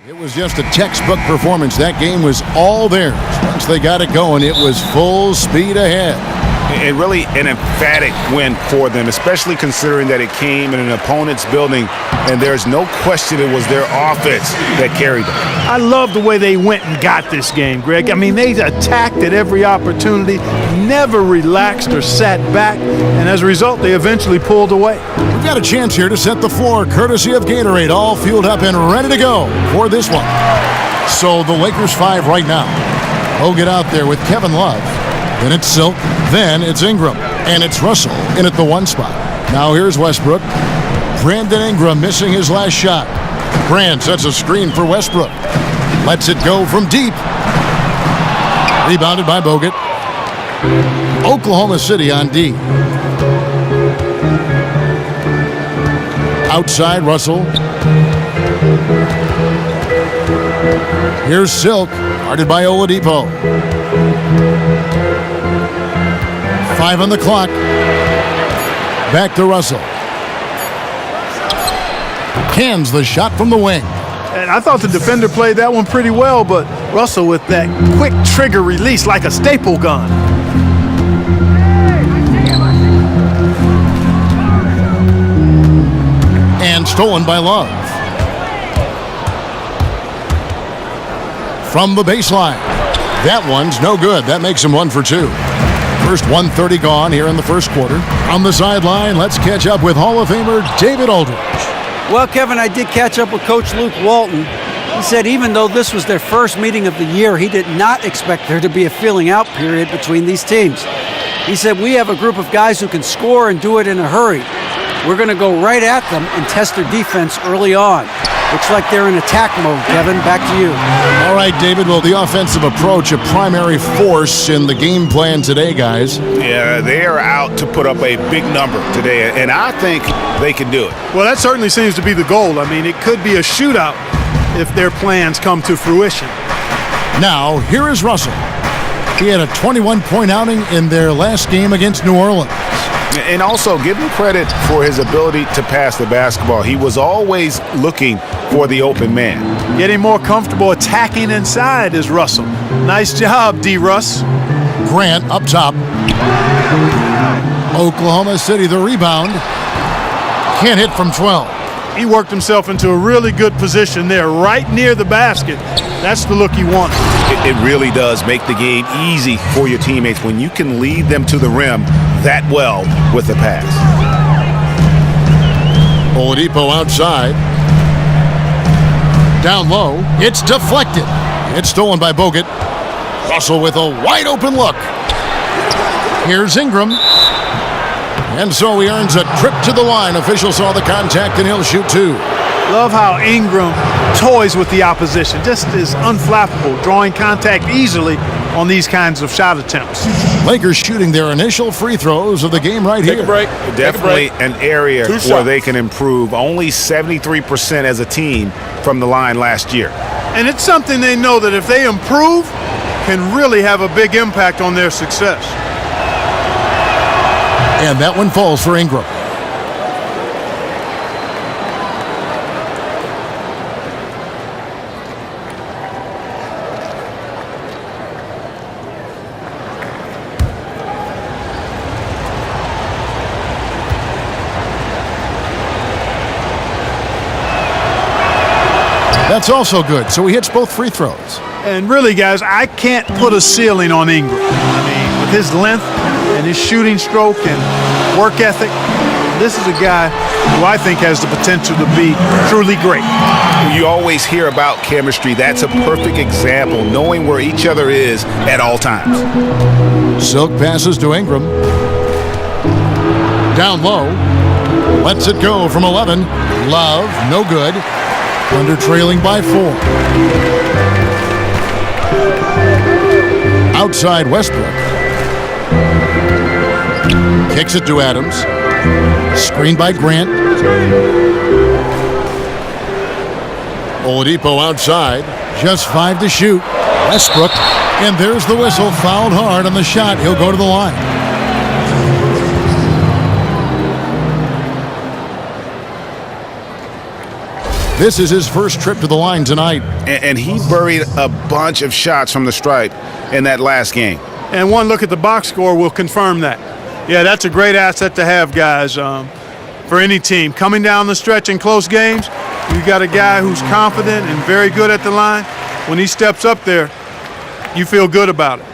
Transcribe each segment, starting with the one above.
It was just a textbook performance. That game was all theirs. Once they got it going, it was full speed ahead. And really an emphatic win for them, especially considering that it came in an opponent's building, and there's no question it was their offense that carried them. I love the way they went and got this game, Greg. I mean, they attacked at every opportunity, never relaxed or sat back, and as a result, they eventually pulled away. We've got a chance here to set the floor, courtesy of Gatorade, all fueled up and ready to go for this one. So the Lakers 5 right now. They'll get out there with Kevin Love. Then it's Silk, then it's Ingram, and it's Russell in at the 1 spot. Now here's Westbrook. Brandon Ingram missing his last shot. Grant sets a screen for Westbrook. Lets it go from deep. Rebounded by Bogut. Oklahoma City on D. Outside Russell. Here's Silk, guarded by Oladipo. 5 on the clock. Back to Russell. Cans the shot from the wing. And I thought the defender played that one pretty well, but Russell with that quick trigger release like a staple gun. And stolen by Love. From the baseline. That one's no good. That makes him 1 for 2. First 1:30 gone here in the first quarter. On the sideline, let's catch up with Hall of Famer David Aldridge. Well, Kevin, I did catch up with Coach Luke Walton. He said even though this was their first meeting of the year, he did not expect there to be a feeling out period between these teams. He said, we have a group of guys who can score and do it in a hurry. We're going to go right at them and test their defense early on. Looks like they're in attack mode, Kevin. Back to you. All right, David. Well, the offensive approach, a primary force in the game plan today, guys. Yeah, they are out to put up a big number today, and I think they can do it. Well, that certainly seems to be the goal. I mean, it could be a shootout if their plans come to fruition. Now, here is Russell. He had a 21-point outing in their last game against New Orleans. And also give him credit for his ability to pass the basketball. He was always looking for the open man. Getting more comfortable attacking inside is Russell. Nice job, D-Russ. Grant up top. Oklahoma City the rebound. Can't hit from 12. He worked himself into a really good position there, right near the basket. That's the look he wanted. It really does make the game easy for your teammates when you can lead them to the rim that well with the pass. Oladipo outside. Down low. It's deflected. It's stolen by Bogut. Russell with a wide open look. Here's Ingram. And so he earns a trip to the line. Official saw the contact and he'll shoot 2. Love how Ingram toys with the opposition. Just is unflappable, drawing contact easily on these kinds of shot attempts. Lakers shooting their initial free throws of the game right here. Take a break. Definitely an area where they can improve. Only 73% as a team from the line last year. And it's something they know that if they improve, can really have a big impact on their success. And that one falls for Ingram. That's also good. So he hits both free throws. And really, guys, I can't put a ceiling on Ingram. I mean, with his length and his shooting stroke and work ethic, this is a guy who I think has the potential to be truly great. You always hear about chemistry. That's a perfect example, knowing where each other is at all times. Silk passes to Ingram. Down low. Lets it go from 11. Love, no good. Under trailing by 4. Outside Westbrook. Kicks it to Adams. Screen by Grant. Oladipo outside. Just 5 to shoot. Westbrook. And there's the whistle. Fouled hard on the shot. He'll go to the line. This is his first trip to the line tonight. And he buried a bunch of shots from the stripe in that last game. And one look at the box score will confirm that. Yeah, that's a great asset to have, guys, for any team. Coming down the stretch in close games, you got a guy who's confident and very good at the line. When he steps up there, you feel good about it.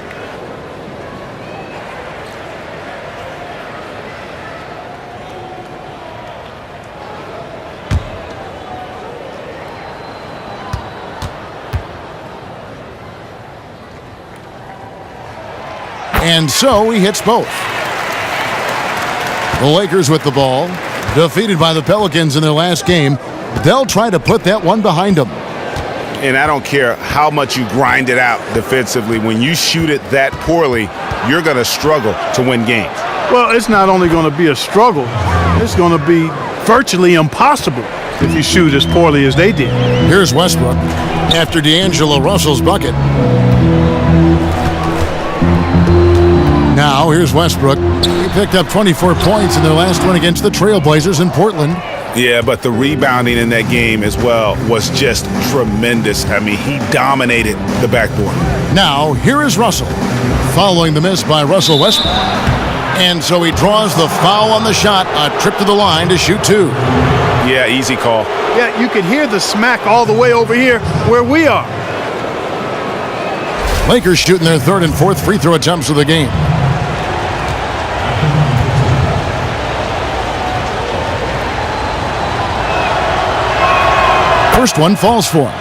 And so he hits both. The Lakers with the ball, defeated by the Pelicans in their last game. They'll try to put that one behind them. And I don't care how much you grind it out defensively. When you shoot it that poorly, you're going to struggle to win games. Well, it's not only going to be a struggle, it's going to be virtually impossible if you shoot as poorly as they did. Here's Westbrook after D'Angelo Russell's bucket. Now, here's Westbrook. He picked up 24 points in their last one against the Trailblazers in Portland. Yeah, but the rebounding in that game as well was just tremendous. I mean, he dominated the backboard. Now, here is Russell, following the miss by Russell Westbrook. And so he draws the foul on the shot, a trip to the line to shoot two. Yeah, easy call. Yeah, you can hear the smack all the way over here where we are. Lakers shooting their third and fourth free throw attempts of the game. First one falls for him.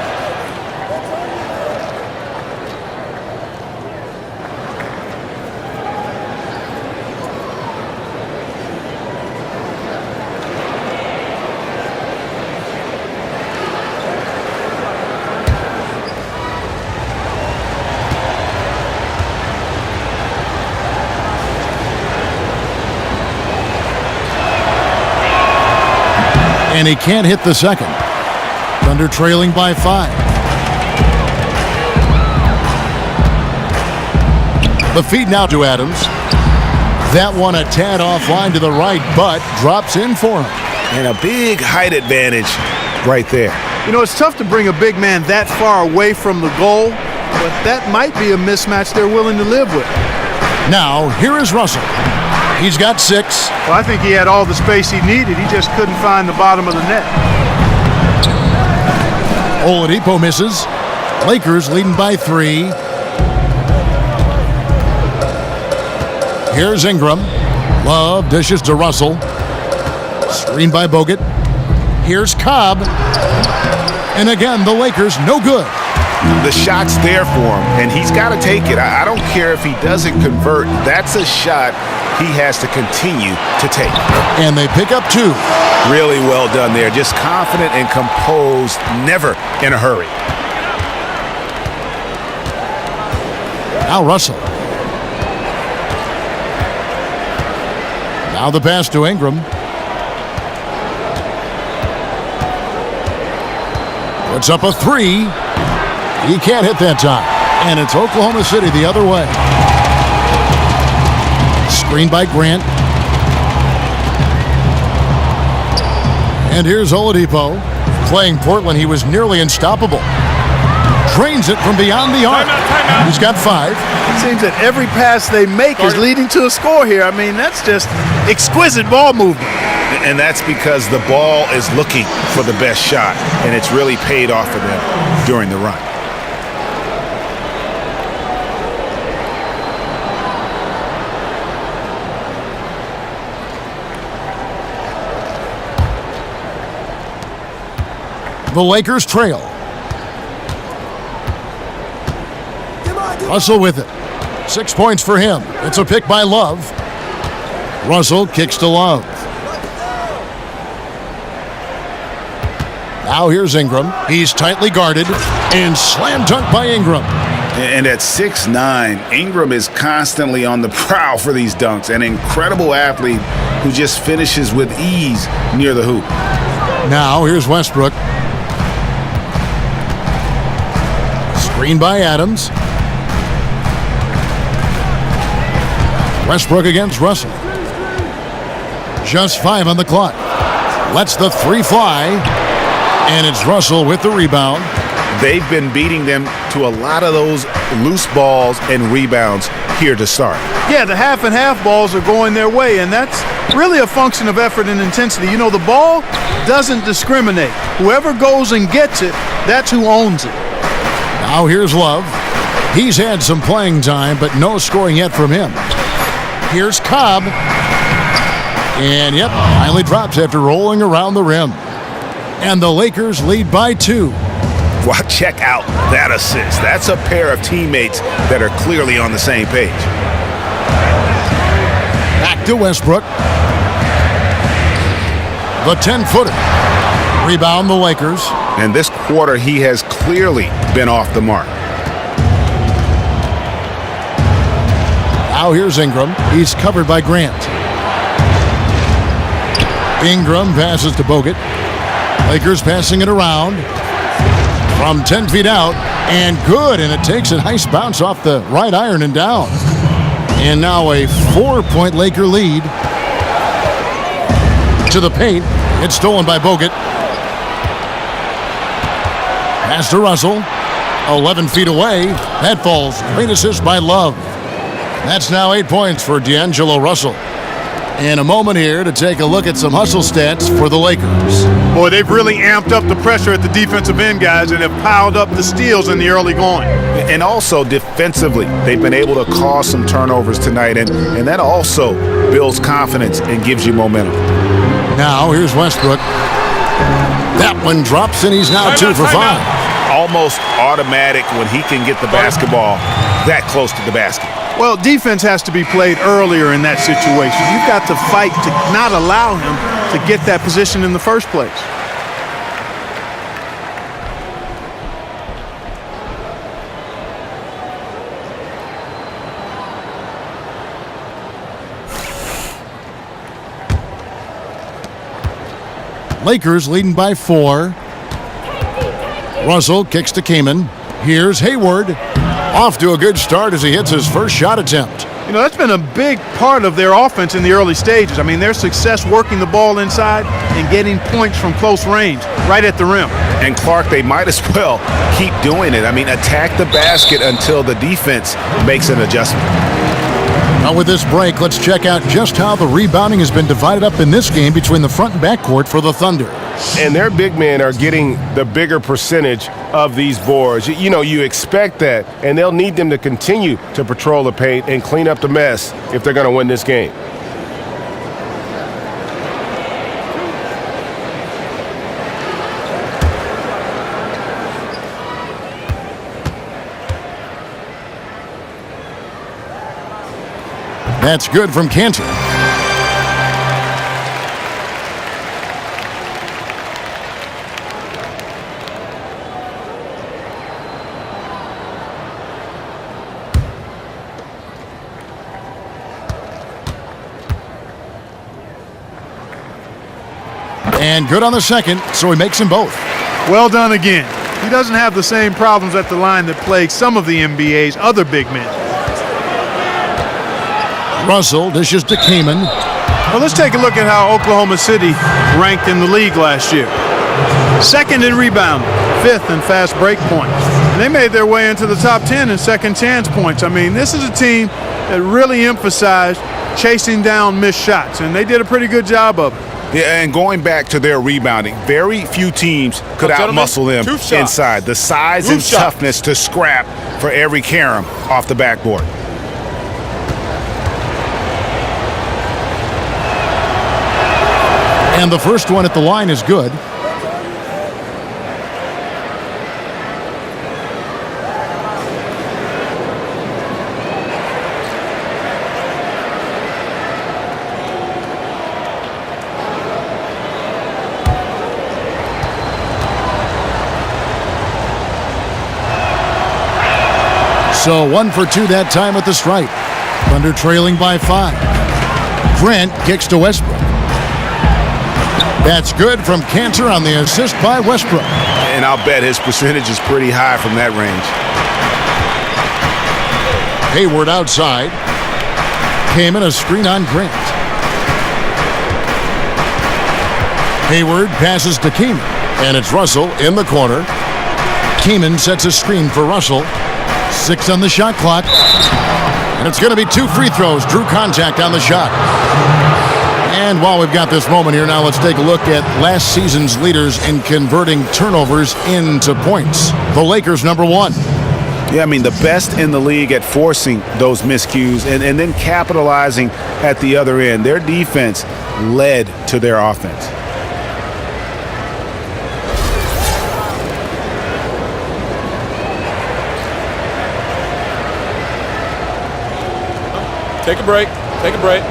And he can't hit the second. Thunder trailing by 5. The feed now to Adams. That one a tad offline to the right, but drops in for him. And a big height advantage right there. You know, it's tough to bring a big man that far away from the goal, but that might be a mismatch they're willing to live with. Now, here is Russell. He's got 6. Well, I think he had all the space he needed. He just couldn't find the bottom of the net. Oladipo misses. Lakers leading by 3. Here's Ingram. Love dishes to Russell. Screen by Bogut. Here's Cobb. And again, the Lakers no good. The shot's there for him, and he's got to take it. I don't care if he doesn't convert. That's a shot he has to continue to take. And they pick up 2. Really well done there. Just confident and composed, never in a hurry. Now Russell. Now the pass to Ingram. Puts up a 3. He can't hit that time. And it's Oklahoma City the other way. Screen by Grant. And here's Oladipo. Playing Portland, he was nearly unstoppable. Drains it from beyond the arc. He's got 5. It seems that every pass they make is leading to a score here. I mean, that's just exquisite ball movement. And that's because the ball is looking for the best shot, and it's really paid off for them during the run. The Lakers trail. Russell with it. 6 points for him. It's a pick by Love. Russell kicks to Love. Now here's Ingram. He's tightly guarded and slam dunk by Ingram. And at 6'9", Ingram is constantly on the prowl for these dunks. An incredible athlete who just finishes with ease near the hoop. Now here's Westbrook. Screen by Adams. Westbrook against Russell. Just 5 on the clock. Lets the 3 fly. And it's Russell with the rebound. They've been beating them to a lot of those loose balls and rebounds here to start. Yeah, the half and half balls are going their way, and that's really a function of effort and intensity. You know, the ball doesn't discriminate. Whoever goes and gets it, that's who owns it. Now here's Love. He's had some playing time, but no scoring yet from him. Here's Cobb. And yep, finally drops after rolling around the rim. And the Lakers lead by 2. Well, check out that assist. That's a pair of teammates that are clearly on the same page. Back to Westbrook. The 10-footer. Rebound the Lakers. And this quarter, he has clearly been off the mark. Now here's Ingram. He's covered by Grant. Ingram passes to Bogut. Lakers passing it around. From 10 feet out, and good, and it takes a nice bounce off the right iron and down. And now a 4-point Laker lead. To the paint, it's stolen by Bogut. Pass to Russell, 11 feet away. That falls, great assist by Love. That's now 8 points for D'Angelo Russell. And a moment here to take a look at some hustle stats for the Lakers. Boy, they've really amped up the pressure at the defensive end, guys, and have piled up the steals in the early going. And also defensively, they've been able to cause some turnovers tonight, and that also builds confidence and gives you momentum. Now here's Westbrook. That one drops, and he's now 2 for 5. Almost automatic when he can get the basketball that close to the basket. Well, defense has to be played earlier in that situation. You've got to fight to not allow him to get that position in the first place. Lakers leading by 4. Russell kicks to Kaman. Here's Hayward. Off to a good start as he hits his first shot attempt. You know, that's been a big part of their offense in the early stages. I mean, their success working the ball inside and getting points from close range, right at the rim. And Clark, they might as well keep doing it. I mean, attack the basket until the defense makes an adjustment. Now with this break, let's check out just how the rebounding has been divided up in this game between the front and back court for the Thunder. And their big men are getting the bigger percentage of these boards. You know, you expect that, and they'll need them to continue to patrol the paint and clean up the mess if they're going to win this game. That's good from Cantor. And good on the second, so he makes them both. Well done again. He doesn't have the same problems at the line that plague some of the NBA's other big men. Russell dishes to Kaman. Well, let's take a look at how Oklahoma City ranked in the league last year. Second in rebound, 5th in fast break points. And they made their way into the top 10 in second chance points. I mean, this is a team that really emphasized chasing down missed shots, and they did a pretty good job of it. Yeah, and going back to their rebounding, very few teams could outmuscle them inside. The size and toughness to scrap for every carom off the backboard. And the first one at the line is good. So 1 for 2 that time with the stripe. Thunder trailing by 5. Grant kicks to Westbrook. That's good from Cantor on the assist by Westbrook. And I'll bet his percentage is pretty high from that range. Hayward outside. Came in a screen on Grant. Hayward passes to Kaman. And it's Russell in the corner. Kaman sets a screen for Russell. 6 on the shot clock. And it's going to be 2 free throws. Drew contact on the shot. And while we've got this moment here, now let's take a look at last season's leaders in converting turnovers into points. The Lakers, number 1. Yeah, I mean, the best in the league at forcing those miscues and then capitalizing at the other end. Their defense led to their offense. Take a break. Take a break.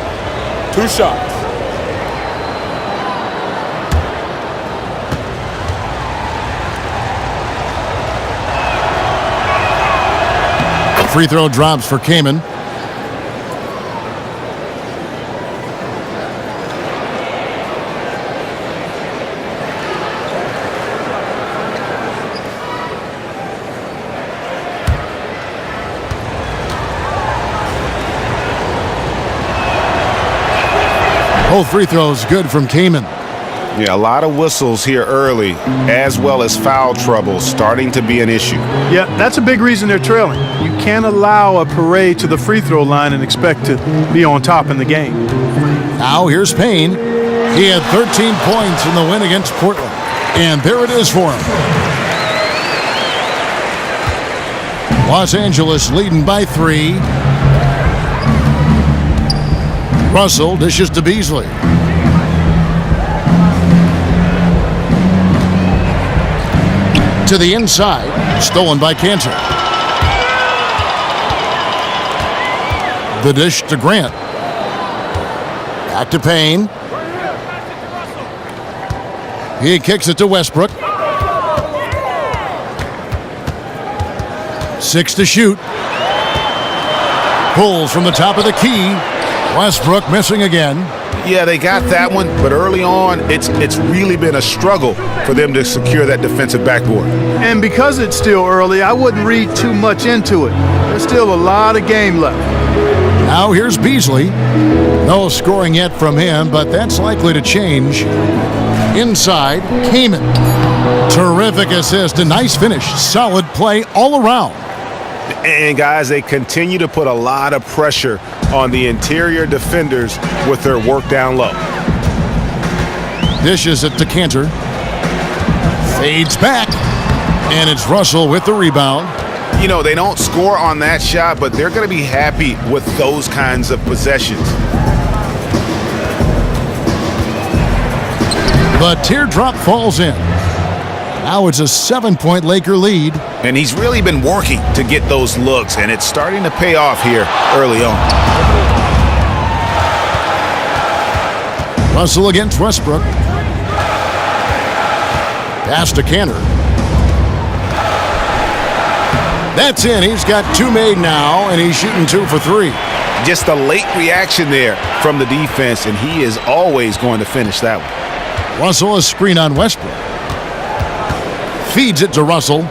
2 shots. Free throw drops for Kaman. Both free throws good from Kaman. Yeah, a lot of whistles here early, as well as foul trouble starting to be an issue. Yeah, that's a big reason they're trailing. You can't allow a parade to the free throw line and expect to be on top in the game. Now here's Payne. He had 13 points in the win against Portland. And there it is for him. Los Angeles leading by 3. Russell dishes to Beasley. To the inside, stolen by Cantor. The dish to Grant. Back to Payne. He kicks it to Westbrook. 6 to shoot. Pulls from the top of the key. Westbrook missing again. Yeah, they got that one, but early on, it's really been a struggle for them to secure that defensive backboard. And because it's still early, I wouldn't read too much into it. There's still a lot of game left. Now here's Beasley. No scoring yet from him, but that's likely to change. Inside, Kaman. Terrific assist, a nice finish. Solid play all around. And guys, they continue to put a lot of pressure on the interior defenders with their work down low. Dishes it to Cantor. Fades back. And it's Russell with the rebound. You know, they don't score on that shot, but they're going to be happy with those kinds of possessions. The teardrop falls in. Now it's a 7-point Laker lead. And he's really been working to get those looks, and it's starting to pay off here early on. Russell against Westbrook. Pass to Cantor. That's in. He's got 2 made now, and he's shooting 2 for 3. Just a late reaction there from the defense, and he is always going to finish that one. Russell a screen on Westbrook. Feeds it to Russell.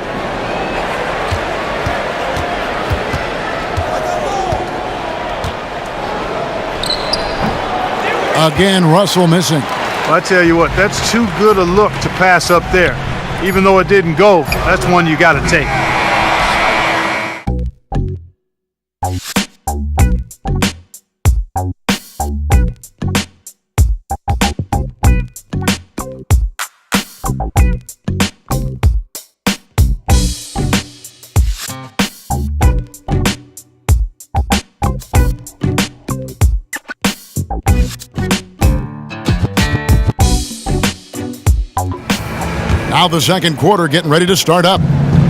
Again, Russell missing. Well, I tell you what, that's too good a look to pass up there. Even though it didn't go, that's one you got to take. Now the second quarter getting ready to start up.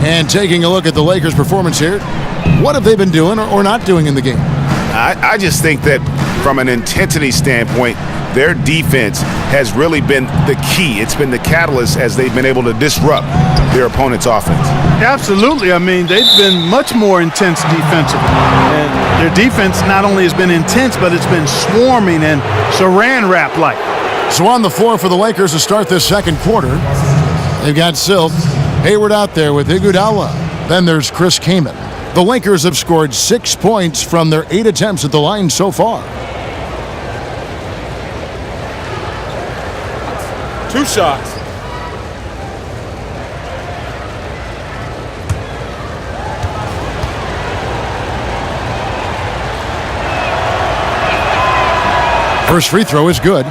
And taking a look at the Lakers' performance here, what have they been doing or not doing in the game? I just think that from an intensity standpoint, their defense has really been the key. It's been the catalyst as they've been able to disrupt their opponent's offense. Absolutely. I mean, they've been much more intense defensively. And their defense not only has been intense, but it's been swarming and saran wrap-like. So on the floor for the Lakers to start this second quarter, they've got Silk, Hayward out there with Iguodala. Then there's Chris Kaman. The Lakers have scored 6 points from their 8 attempts at the line so far. 2 shots. First free throw is good.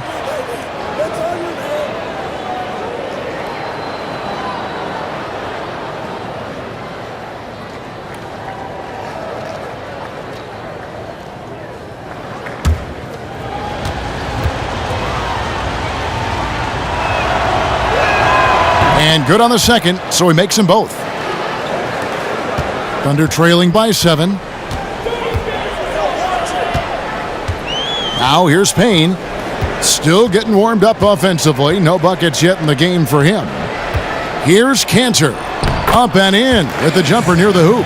And good on the second, so he makes them both. Thunder trailing by 7. Now here's Payne. Still getting warmed up offensively. No buckets yet in the game for him. Here's Cantor. Up and in with the jumper near the hoop.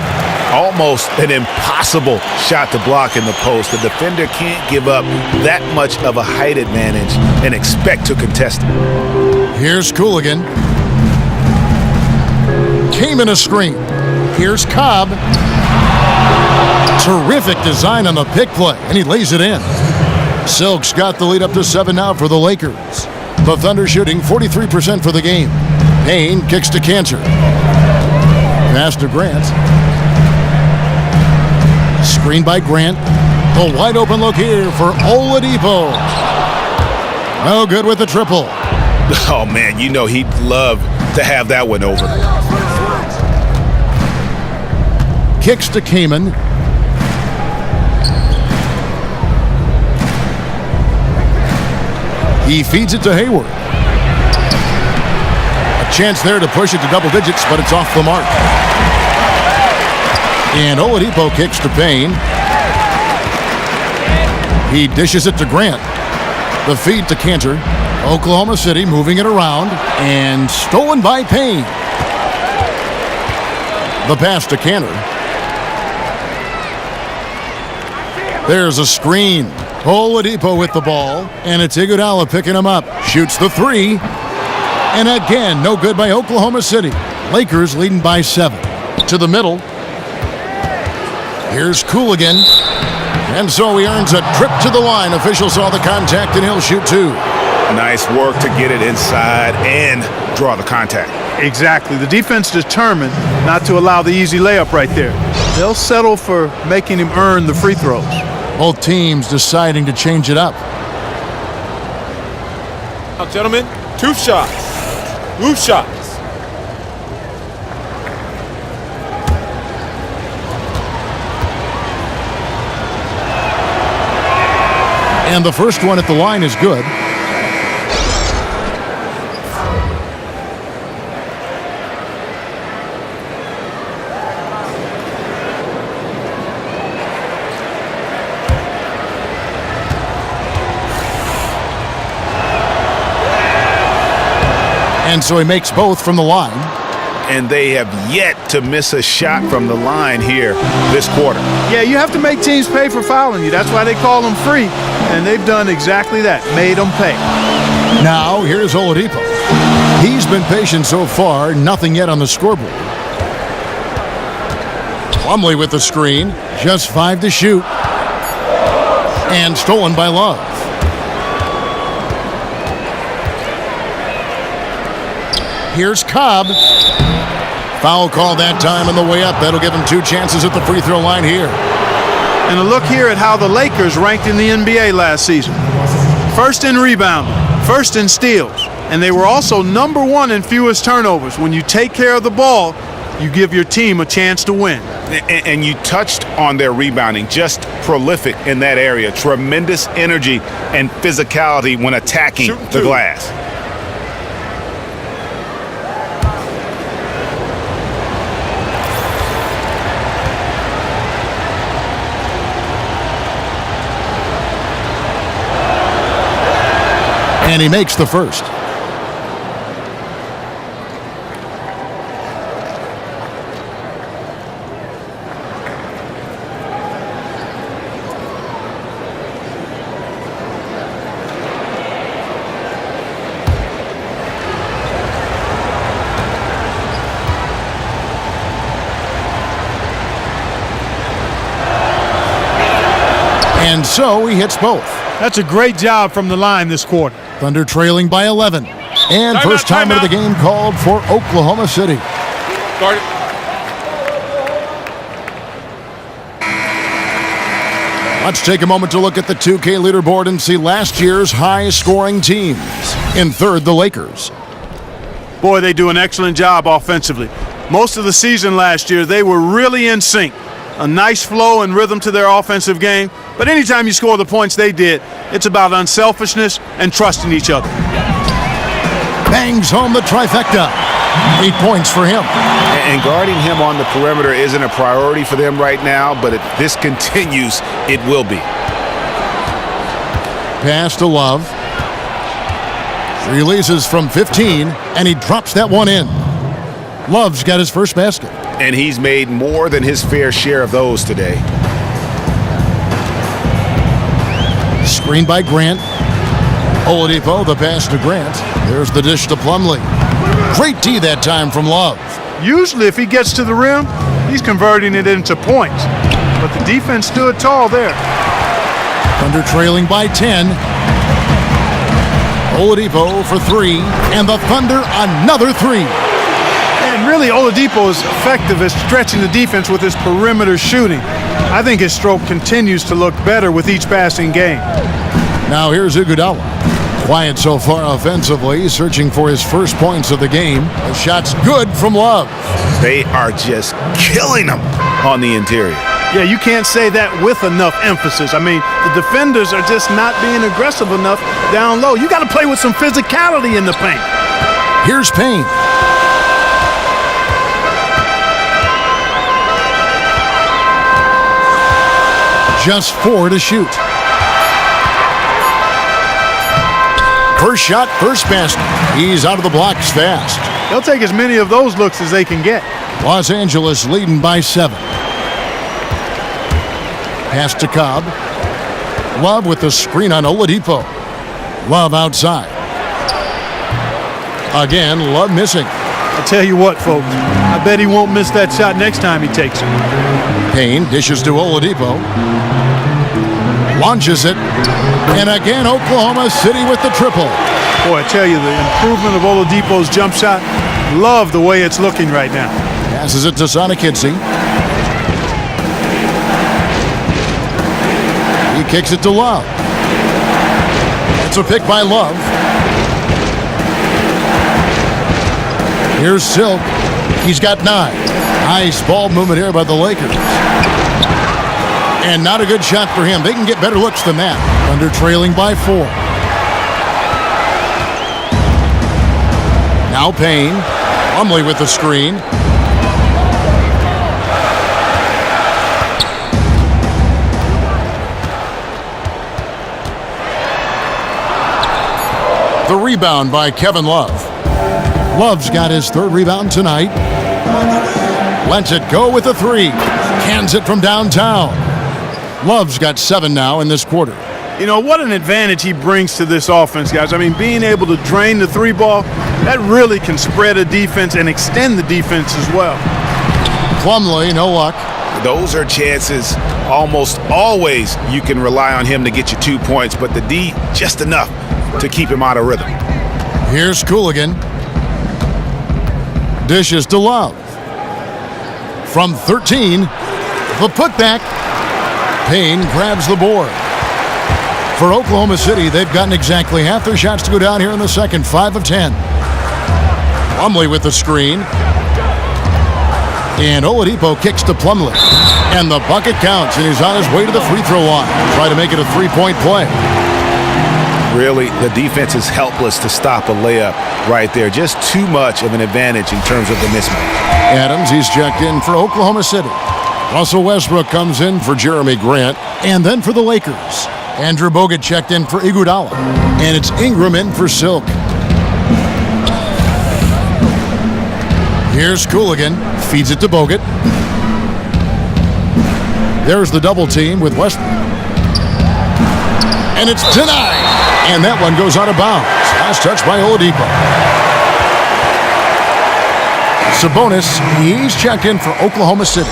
Almost an impossible shot to block in the post. The defender can't give up that much of a height advantage and expect to contest it. Here's Cooligan. Came in a screen. Here's Cobb. Terrific design on the pick play, and he lays it in. Silk's got the lead up to 7 now for the Lakers. The Thunder shooting 43% for the game. Payne kicks to Cantor. Pass to Grant. Screen by Grant. The wide open look here for Oladipo. No good with the triple. Oh, man, you know he'd love to have that one over. Kicks to Kaman. He feeds it to Hayward. A chance there to push it to double digits, but it's off the mark. And Oladipo kicks to Payne. He dishes it to Grant. The feed to Cantor. Oklahoma City moving it around. And stolen by Payne. The pass to Cantor. There's a screen. Oladipo with the ball. And it's Iguodala picking him up. Shoots the 3. And again, no good by Oklahoma City. Lakers leading by 7. To the middle. Here's Cooligan. And so he earns a trip to the line. Official saw the contact and he'll shoot 2. Nice work to get it inside and draw the contact. Exactly. The defense determined not to allow the easy layup right there. They'll settle for making him earn the free throws. Both teams deciding to change it up. Now, gentlemen, 2 shots. 2 shots. And the first one at the line is good. And so he makes both from the line. And they have yet to miss a shot from the line here this quarter. Yeah, you have to make teams pay for fouling you. That's why they call them free. And they've done exactly that, made them pay. Now, here's Oladipo. He's been patient so far, nothing yet on the scoreboard. Plumlee with the screen, just 5 to shoot. And stolen by Love. Here's Cobb. Foul call that time on the way up. That'll give him 2 chances at the free throw line here. And a look here at how the Lakers ranked in the NBA last season. First in rebounding, first in steals, and they were also number 1 in fewest turnovers. When you take care of the ball, you give your team a chance to win. And you touched on their rebounding, just prolific in that area. Tremendous energy and physicality when attacking the glass. And he makes the first. And so he hits both. That's a great job from the line this quarter. Thunder trailing by 11. And first time of the game called for Oklahoma City. Let's take a moment to look at the 2K leaderboard and see last year's high-scoring teams. In third, the Lakers. Boy, they do an excellent job offensively. Most of the season last year, they were really in sync. A nice flow and rhythm to their offensive game. But anytime you score the points they did, it's about unselfishness and trusting each other. Bangs home the trifecta. 8 points for him. And guarding him on the perimeter isn't a priority for them right now, but if this continues, it will be. Pass to Love. Releases from 15, and he drops that one in. Love's got his first basket. And he's made more than his fair share of those today. Screen by Grant. Oladipo, the pass to Grant. There's the dish to Plumlee. Great D that time from Love. Usually if he gets to the rim, he's converting it into points. But the defense stood tall there. Thunder trailing by 10. Oladipo for 3, and the Thunder another 3. And really, Oladipo is effective at stretching the defense with his perimeter shooting. I think his stroke continues to look better with each passing game. Now here's Iguodala. Quiet so far offensively, searching for his first points of the game. The shot's good from Love. They are just killing them on the interior. Yeah, you can't say that with enough emphasis. I mean, the defenders are just not being aggressive enough down low. You got to play with some physicality in the paint. Here's Payne. Just 4 to shoot. First shot, first basket. He's out of the blocks fast. They'll take as many of those looks as they can get. Los Angeles leading by 7. Pass to Cobb. Love with the screen on Oladipo. Love outside. Again, Love missing. I tell you what, folks, I bet he won't miss that shot next time he takes it. Payne dishes to Oladipo. Launches it. And again, Oklahoma City with the triple. Boy, I tell you, the improvement of Oladipo's jump shot, love the way it's looking right now. Passes it to Sonikinsey. He kicks it to Love. It's a pick by Love. Here's Silk. He's got 9. Nice ball movement here by the Lakers. And not a good shot for him. They can get better looks than that. Thunder trailing by 4. Now Payne. Plumlee with the screen. The rebound by Kevin Love. Love's got his 3rd rebound tonight. Lets it go with a 3. Cans it from downtown. Love's got 7 now in this quarter. You know, what an advantage he brings to this offense, guys. I mean, being able to drain the 3 ball, that really can spread a defense and extend the defense as well. Plumlee, no luck. Those are chances almost always you can rely on him to get you 2 points, but the D, just enough to keep him out of rhythm. Here's Cooligan. Dishes to Love. From 13, the putback. Payne grabs the board. For Oklahoma City, they've gotten exactly half their shots to go down here in the second, 5 of 10. Plumlee with the screen. And Oladipo kicks to Plumlee. And the bucket counts, and he's on his way to the free throw line. Try to make it a 3-point play. Really, the defense is helpless to stop a layup right there. Just too much of an advantage in terms of the mismatch. Adams, he's checked in for Oklahoma City. Russell Westbrook comes in for Jeremy Grant. And then for the Lakers, Andrew Bogut checked in for Iguodala. And it's Ingram in for Silk. Here's Cooligan. Feeds it to Bogut. There's the double team with Westbrook. And it's denied. And that one goes out of bounds. Last touch by Oladipo. Sabonis, he's checked in for Oklahoma City.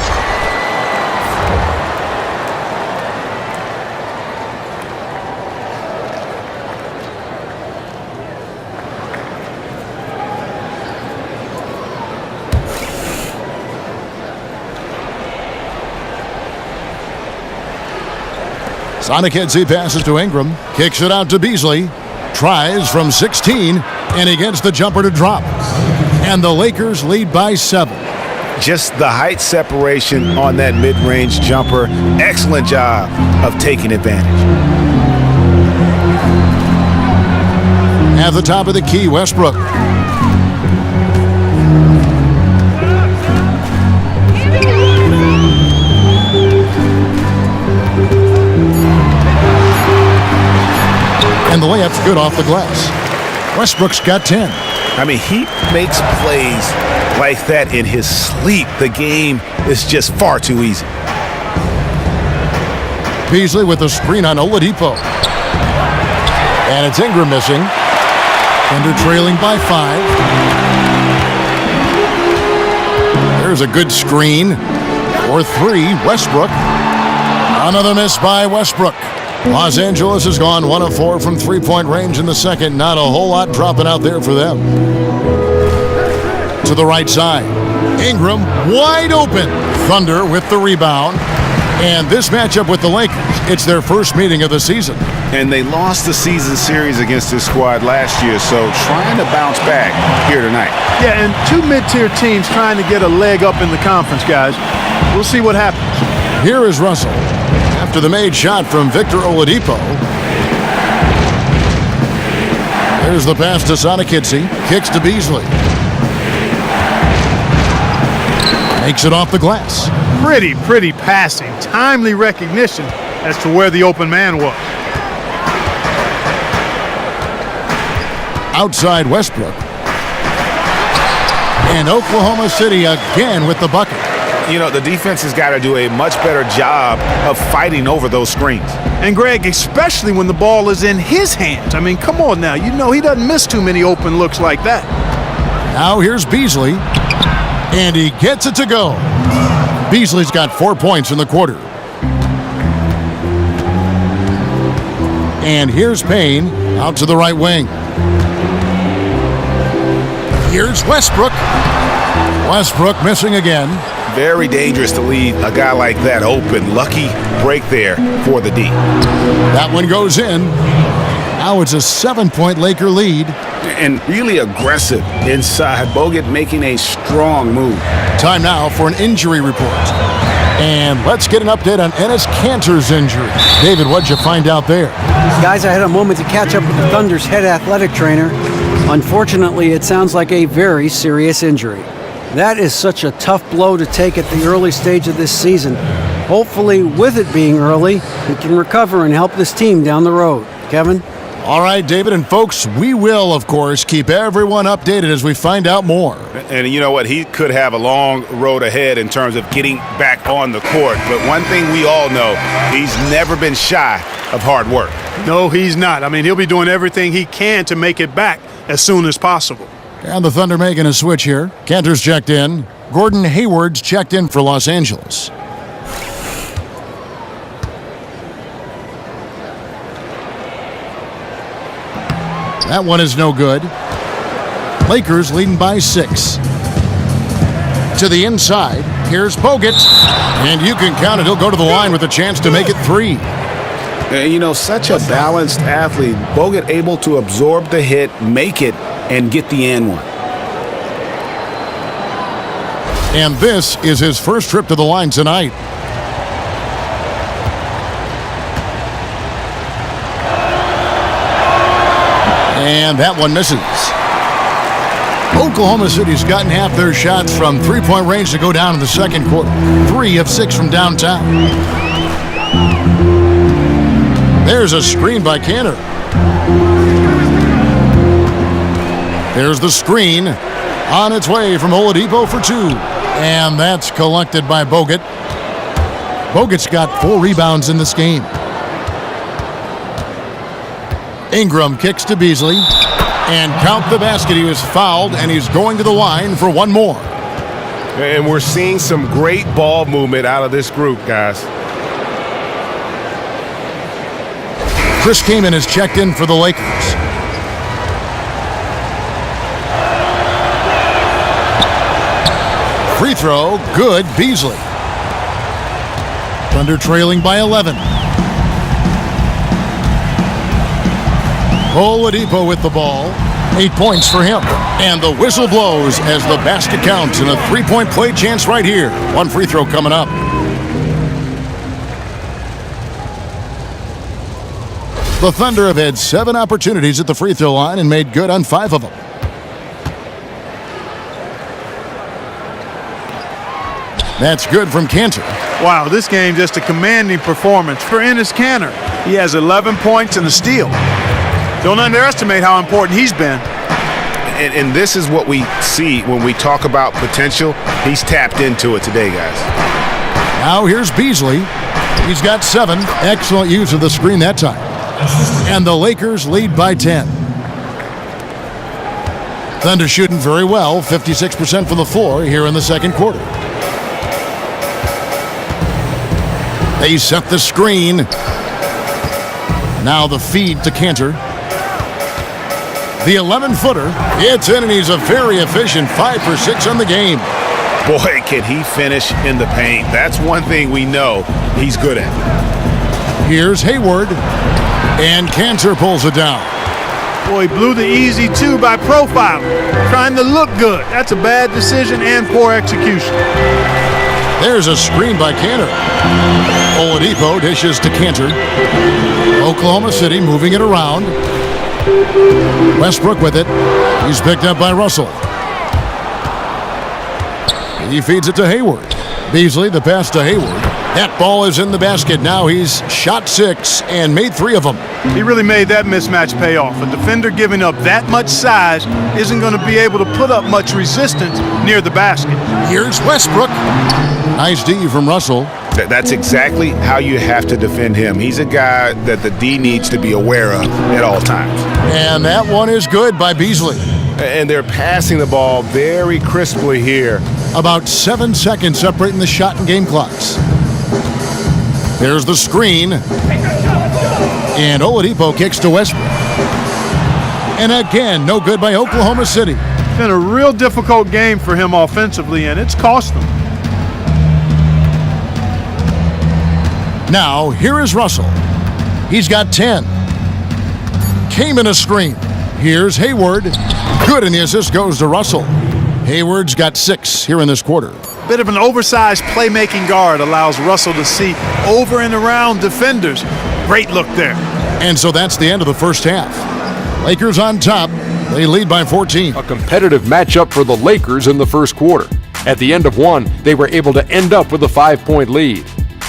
Sonic-Headsy passes to Ingram. Kicks it out to Beasley. Tries from 16, and he gets the jumper to drop. And the Lakers lead by 7. Just the height separation on that mid-range jumper. Excellent job of taking advantage. At the top of the key, Westbrook. And the layup's good off the glass. Westbrook's got 10. I mean, he makes plays like that in his sleep. The game is just far too easy. Beasley with a screen on Oladipo. And it's Ingram missing. Thunder trailing by 5. There's a good screen for 3. Westbrook. Another miss by Westbrook. Los Angeles has gone 1 of 4 from three-point range in the second. Not a whole lot dropping out there for them. To the right side. Ingram wide open. Thunder with the rebound. And this matchup with the Lakers, it's their first meeting of the season. And they lost the season series against this squad last year, so trying to bounce back here tonight. Yeah, and 2 mid-tier teams trying to get a leg up in the conference, guys. We'll see what happens. Here is Russell. After the made shot from Victor Oladipo. There's the pass to Sonic-Headsy. Kicks to Beasley. Makes it off the glass. Pretty passing. Timely recognition as to where the open man was. Outside Westbrook. And Oklahoma City again with the bucket. You know, the defense has got to do a much better job of fighting over those screens. And Greg, especially when the ball is in his hands. I mean, come on now. You know he doesn't miss too many open looks like that. Now here's Beasley. And he gets it to go. Beasley's got 4 points in the quarter. And here's Payne out to the right wing. Here's Westbrook. Westbrook missing again. Very dangerous to leave a guy like that open. Lucky break there for the D. That one goes in. Now it's a 7-point Laker lead. And really aggressive inside. Bogut making a strong move. Time now for an injury report. And let's get an update on Enes Kanter's injury. David, what'd you find out there? Guys, I had a moment to catch up with the Thunder's head athletic trainer. Unfortunately, it sounds like a very serious injury. That is such a tough blow to take at the early stage of this season. Hopefully, with it being early, he can recover and help this team down the road. Kevin? All right, David and folks, we will, of course, keep everyone updated as we find out more. And you know what? He could have a long road ahead in terms of getting back on the court. But one thing we all know, he's never been shy of hard work. No, he's not. I mean, he'll be doing everything he can to make it back as soon as possible. And the Thunder making a switch here. Kanter's checked in. Gordon Hayward's checked in for Los Angeles. That one is no good. Lakers leading by 6. To the inside, here's Bogut. And you can count it, he'll go to the line with a chance to make it 3. And you know, such a balanced athlete. Bogut able to absorb the hit, make it, and get the and one. And this is his first trip to the line tonight. And that one misses. Oklahoma City's gotten half their shots from three-point range to go down in the second quarter. 3 of 6 from downtown. There's a screen by Kanter. There's the screen on its way from Oladipo for 2. And that's collected by Bogut. Bogut's got 4 rebounds in this game. Ingram kicks to Beasley. And count the basket. He was fouled, and he's going to the line for 1 more. And we're seeing some great ball movement out of this group, guys. Chris Kaman is checked in for the Lakers. Free throw, good, Beasley. Thunder trailing by 11. Oladipo with the ball. 8 points for him. And the whistle blows as the basket counts and a three-point play chance right here. One free throw coming up. The Thunder have had 7 opportunities at the free throw line and made good on 5 of them. That's good from Kanter. Wow, this game just a commanding performance for Enes Kanter. He has 11 points and a steal. Don't underestimate how important he's been. And this is what we see when we talk about potential. He's tapped into it today, guys. Now here's Beasley. He's got 7. Excellent use of the screen that time. And the Lakers lead by 10. Thunder shooting very well, 56% from the floor here in the second quarter. They set the screen. Now the feed to Kanter. The 11-footer. It's in, and he's a very efficient 5 for 6 on the game. Boy, can he finish in the paint. That's one thing we know he's good at. Here's Hayward. And Kanter pulls it down. Boy, he blew the easy 2 by profiling, trying to look good. That's a bad decision and poor execution. There's a screen by Kanter. Oladipo dishes to Kanter. Oklahoma City moving it around. Westbrook with it. He's picked up by Russell. He feeds it to Hayward. Beasley, the pass to Hayward. That ball is in the basket. Now he's shot 6 and made 3 of them. He really made that mismatch pay off. A defender giving up that much size isn't going to be able to put up much resistance near the basket. Here's Westbrook. Nice D from Russell. That's exactly how you have to defend him. He's a guy that the D needs to be aware of at all times. And that one is good by Beasley. And they're passing the ball very crisply here. About 7 seconds separating the shot and game clocks. There's the screen. And Oladipo kicks to Westbrook. And again, no good by Oklahoma City. It's been a real difficult game for him offensively, and it's cost them. Now, here is Russell. He's got 10. Came in a screen. Here's Hayward. Good, and the assist goes to Russell. Hayward's got 6 here in this quarter. Bit of an oversized playmaking guard allows Russell to see over and around defenders. Great look there. And so that's the end of the first half. Lakers on top. They lead by 14. A competitive matchup for the Lakers in the first quarter. At the end of one, they were able to end up with a 5-point lead.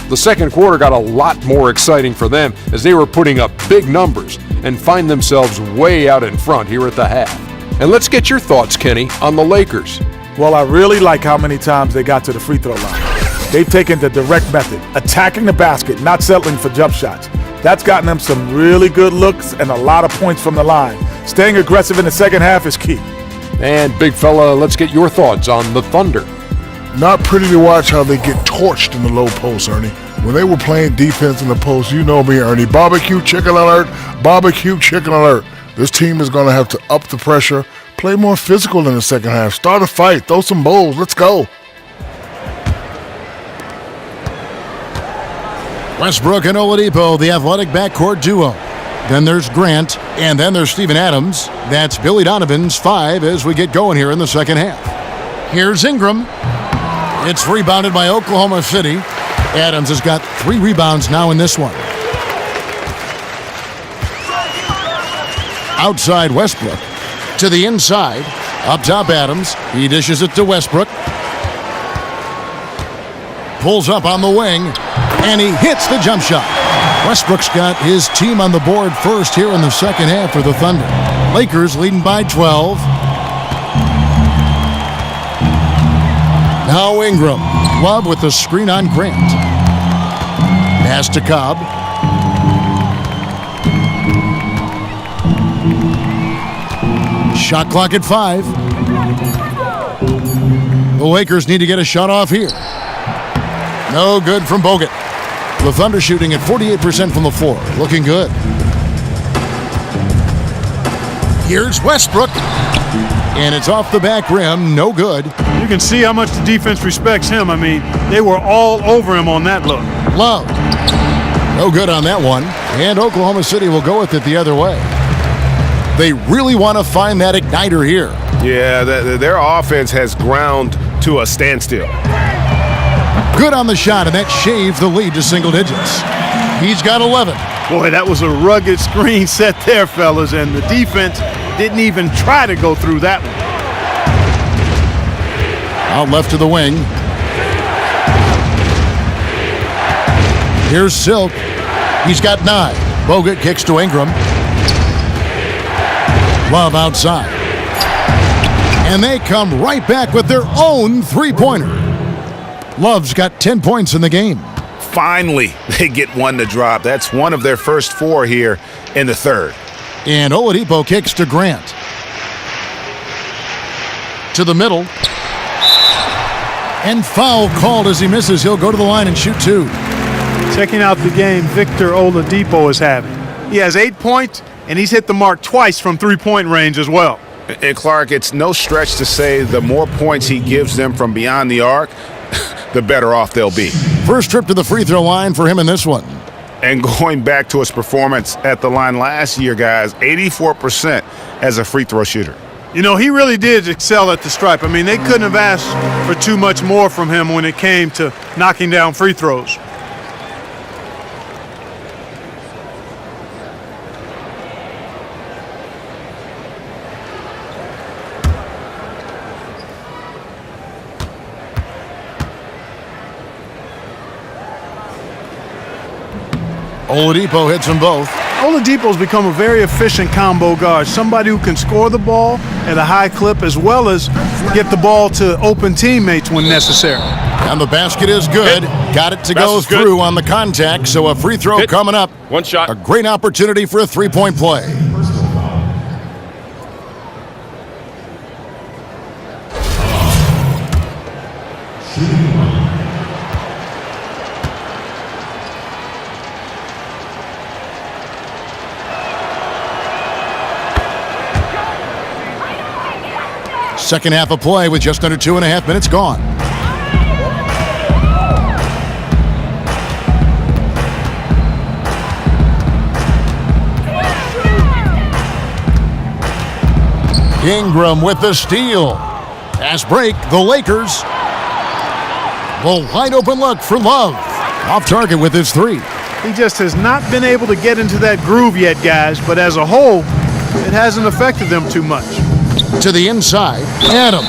The second quarter got a lot more exciting for them as they were putting up big numbers and find themselves way out in front here at the half. And let's get your thoughts, Kenny, on the Lakers. Well, I really like how many times they got to the free throw line. They've taken the direct method, attacking the basket, not settling for jump shots. That's gotten them some really good looks and a lot of points from the line. Staying aggressive in the second half is key. And big fella, let's get your thoughts on the Thunder. Not pretty to watch how they get torched in the low post, Ernie. When they were playing defense in the post, you know me, Ernie. Barbecue chicken alert, barbecue chicken alert. This team is going to have to up the pressure, play more physical in the second half, start a fight, throw some bowls, let's go. Westbrook and Oladipo, the athletic backcourt duo. Then there's Grant, and then there's Steven Adams. That's Billy Donovan's 5 as we get going here in the second half. Here's Ingram. It's rebounded by Oklahoma City. Adams has got 3 rebounds now in this one. Outside Westbrook. To the inside. Up top Adams. He dishes it to Westbrook. Pulls up on the wing. And he hits the jump shot. Westbrook's got his team on the board first here in the second half for the Thunder. Lakers leading by 12. Now Ingram. Love with the screen on Grant. Pass to Cobb. Shot clock at 5. The Lakers need to get a shot off here. No good from Bogut. The Thunder shooting at 48% from the floor. Looking good. Here's Westbrook. And it's off the back rim. No good. You can see how much the defense respects him. I mean, they were all over him on that look. Love. No good on that one. And Oklahoma City will go with it the other way. They really want to find that igniter here. Yeah, their offense has ground to a standstill. Good on the shot, and that shaved the lead to single digits. He's got 11. Boy, that was a rugged screen set there, fellas, and the defense didn't even try to go through that one. Out left to the wing. Here's Silk. He's got 9. Bogut kicks to Ingram. Love outside. And they come right back with their own three-pointer. Love's got 10 points in the game. Finally, they get one to drop. That's one of their first 4 here in the third. And Oladipo kicks to Grant. To the middle. And foul called as he misses. He'll go to the line and shoot 2. Checking out the game Victor Oladipo is having. He has 8 points, and he's hit the mark twice from three-point range as well. And Clark, it's no stretch to say the more points he gives them from beyond the arc, the better off they'll be. First trip to the free throw line for him in this one. And going back to his performance at the line last year, guys, 84% as a free throw shooter. You know, he really did excel at the stripe. I mean, they couldn't have asked for too much more from him when it came to knocking down free throws. Oladipo hits them both. Oladipo's become a very efficient combo guard, somebody who can score the ball at a high clip as well as get the ball to open teammates when necessary. And the basket is good. Got it to go through on the contact, so a free throw coming up. One shot. A great opportunity for a three-point play. Second half of play with just under 2.5 minutes gone. Ingram with the steal. Fast break, the Lakers. The wide open look for Love. Off target with his 3. He just has not been able to get into that groove yet, guys, but as a whole, it hasn't affected them too much. To the inside, Adams.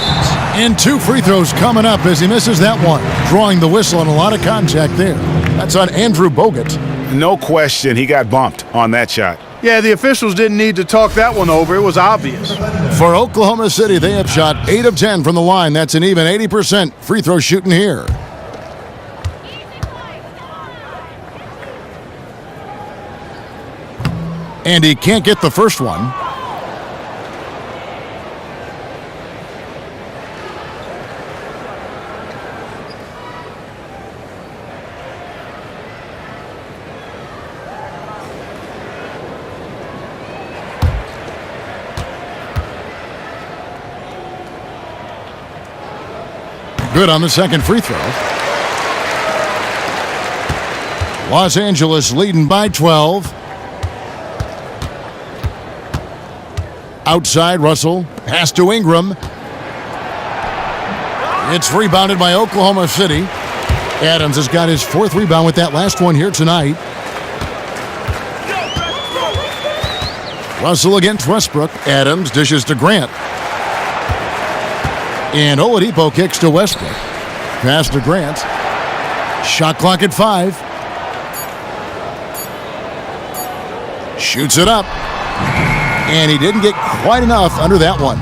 And 2 free throws coming up as he misses that one. Drawing the whistle and a lot of contact there. That's on Andrew Bogut. No question, he got bumped on that shot. Yeah, the officials didn't need to talk that one over. It was obvious. For Oklahoma City, they have shot 8 of 10 from the line. That's an even 80% free throw shooting here. And he can't get the first one. Good on the second free throw. Los Angeles leading by 12. Outside, Russell. Pass to Ingram. It's rebounded by Oklahoma City. Adams has got his 4th rebound with that last one here tonight. Russell against Westbrook. Adams dishes to Grant. And Oladipo kicks to Westbrook. Pass to Grant. Shot clock at 5. Shoots it up. And he didn't get quite enough under that one.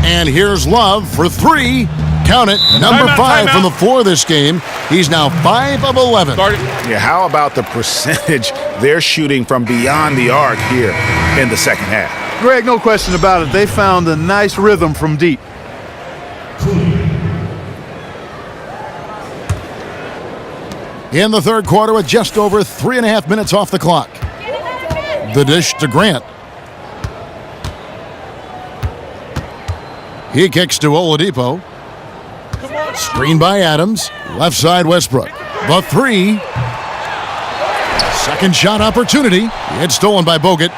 And here's Love for 3. Count it. Number 5 from the floor this game. He's now 5 of 11. Yeah, how about the percentage they're shooting from beyond the arc here in the second half? Greg, no question about it. They found a nice rhythm from deep. In the third quarter with just over 3.5 minutes off the clock. The dish to Grant. He kicks to Oladipo. Screen by Adams. Left side Westbrook. The 3. Second shot opportunity. It's stolen by Bogut.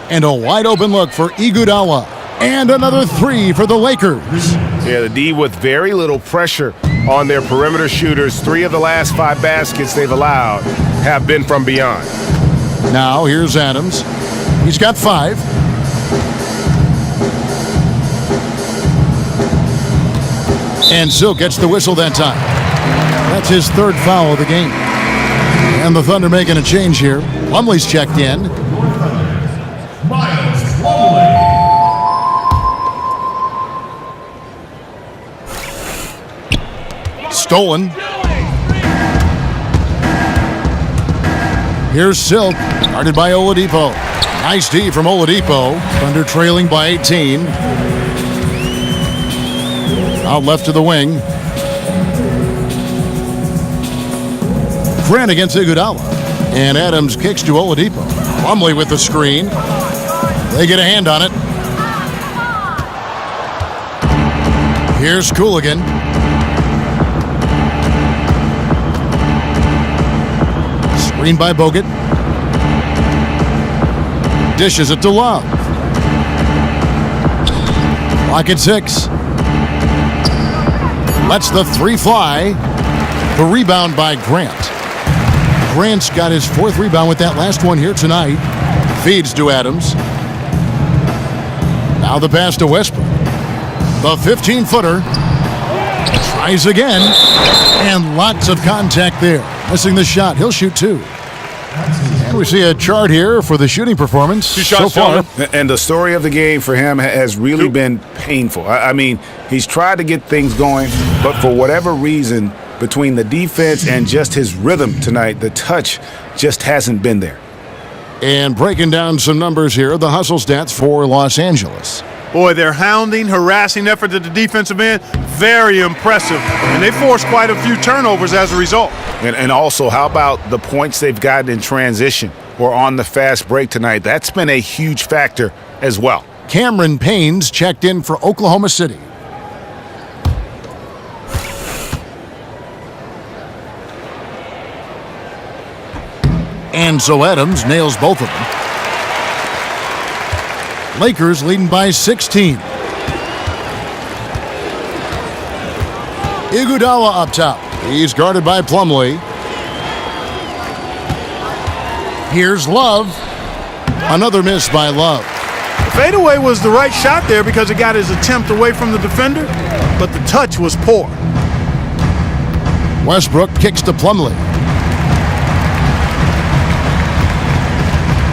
And a wide open look for Iguodala. And another three for the Lakers. Yeah, the D with very little pressure on their perimeter shooters. 3 of the last 5 baskets they've allowed have been from beyond. Now here's Adams. He's got 5. And Silk gets the whistle that time. That's his 3rd foul of the game. And the Thunder making a change here. Plumlee's checked in. Stolen. Here's Silk, guarded by Oladipo. Nice D from Oladipo. Thunder trailing by 18. Out left to the wing. Grant against Iguodala. And Adams kicks to Oladipo. Plumlee with the screen. They get a hand on it. Here's Cooligan. Screen by Bogut. Dishes it to Love. Clock at 6. Lets the 3 fly. The rebound by Grant. Grant's got his 4th rebound with that last one here tonight. Feeds to Adams. Now the pass to Westbrook. The 15-footer. Tries again. And lots of contact there. Missing the shot. He'll shoot 2. And we see a chart here for the shooting performance 2 shots so far. And the story of the game for him has really been painful. I mean, he's tried to get things going, but for whatever reason, between the defense and just his rhythm tonight, the touch just hasn't been there. And breaking down some numbers here, the hustle stats for Los Angeles. Boy, their hounding, harassing effort at the defensive end, very impressive. And they forced quite a few turnovers as a result. And also, how about the points they've gotten in transition or on the fast break tonight? That's been a huge factor as well. Cameron Payne's checked in for Oklahoma City. And so Adams nails both of them. Lakers leading by 16. Iguodala up top. He's guarded by Plumlee. Here's Love. Another miss by Love. The fadeaway was the right shot there because it got his attempt away from the defender, but the touch was poor. Westbrook kicks to Plumlee.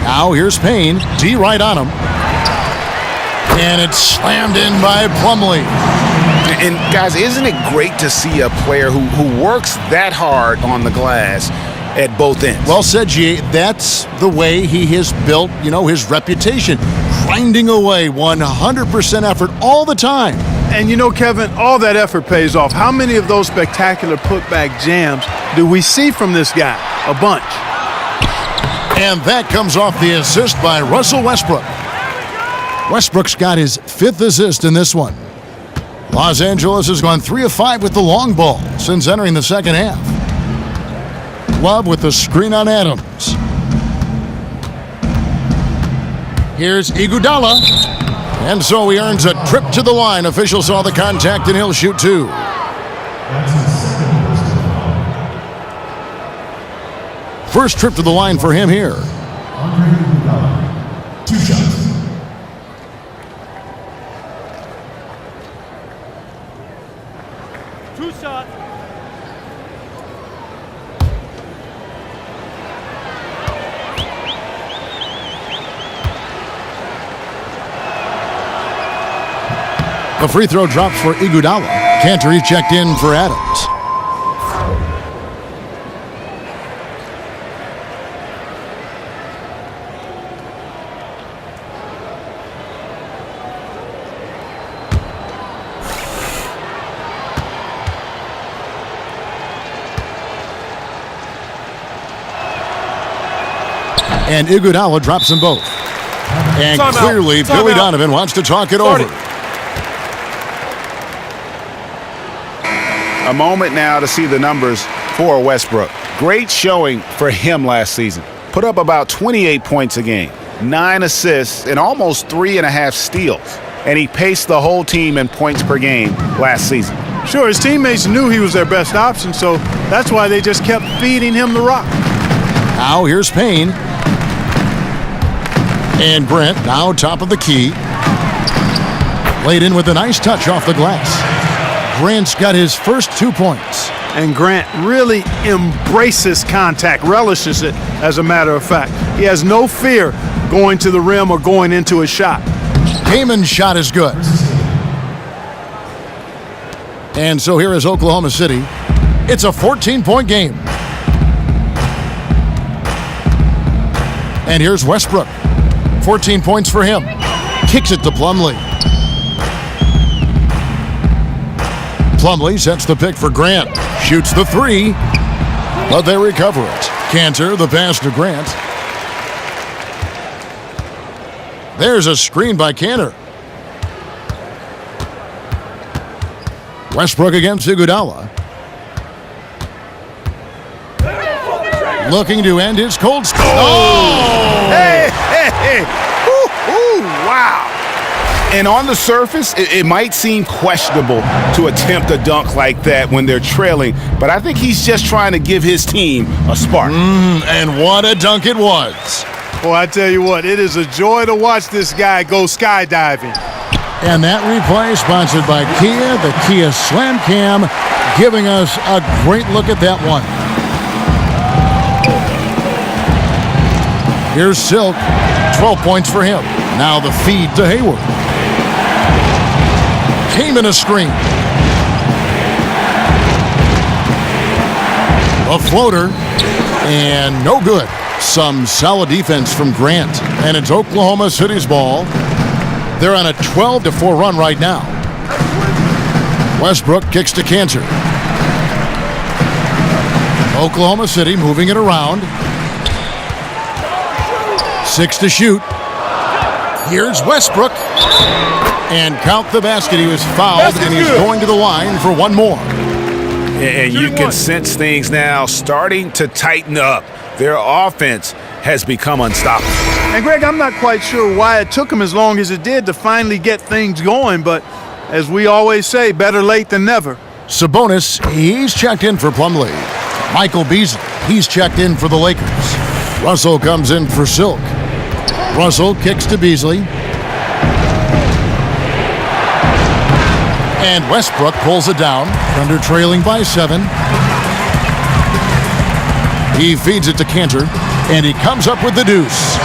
Now here's Payne. D right on him. And it's slammed in by Plumlee. And guys, isn't it great to see a player who works that hard on the glass at both ends? Well said, G. That's the way he has built, his reputation. Grinding away 100% effort all the time. And Kevin, all that effort pays off. How many of those spectacular putback jams do we see from this guy? A bunch. And that comes off the assist by Russell Westbrook. Westbrook's got his 5th assist in this one. Los Angeles has gone 3 of 5 with the long ball since entering the second half. Love with the screen on Adams. Here's Iguodala. And so he earns a trip to the line. Officials saw the contact and he'll shoot 2. First trip to the line for him here. 2 shots. The free throw drops for Iguodala. Cantor checked in for Adams. And Iguodala drops them both. And clearly, Billy Donovan wants to talk it over. A moment now to see the numbers for Westbrook. Great showing for him last season. Put up about 28 points a game, 9 assists, and almost 3.5 steals. And he paced the whole team in points per game last season. Sure, his teammates knew he was their best option, so that's why they just kept feeding him the rock. Now here's Payne. And Grant now top of the key. Laid in with a nice touch off the glass. Grant's got his first 2 points. And Grant really embraces contact, relishes it, as a matter of fact. He has no fear going to the rim or going into a shot. Payman's shot is good. And so here is Oklahoma City. It's a 14-point game. And here's Westbrook. 14 points for him. Kicks it to Plumlee. Plumlee sets the pick for Grant. Shoots the three, but they recover it. Cantor, the pass to Grant. There's a screen by Cantor. Westbrook against Iguodala. Looking to end his cold streak. Oh! Hey, hey, hey. Ooh, wow. And on the surface, it might seem questionable to attempt a dunk like that when they're trailing, but I think he's just trying to give his team a spark. And what a dunk it was. Boy, I tell you what, it is a joy to watch this guy go skydiving. And that replay sponsored by Kia, the Kia Slam Cam, giving us a great look at that one. Here's Silk, 12 points for him. Now the feed to Hayward. Came in a screen. A floater, and no good. Some solid defense from Grant, and it's Oklahoma City's ball. They're on a 12-4 run right now. Westbrook kicks to Cantor. Oklahoma City moving it around. 6 to shoot. Here's Westbrook. And count the basket. He was fouled, and he's going to the line for one more. And you can sense things now starting to tighten up. Their offense has become unstoppable. And Greg, I'm not quite sure why it took him as long as it did to finally get things going, but as we always say, better late than never. Sabonis, he's checked in for Plumlee. Michael Beasley, he's checked in for the Lakers. Russell comes in for Silk. Russell kicks to Beasley. And Westbrook pulls it down. Thunder trailing by 7. He feeds it to Cantor, and he comes up with the deuce.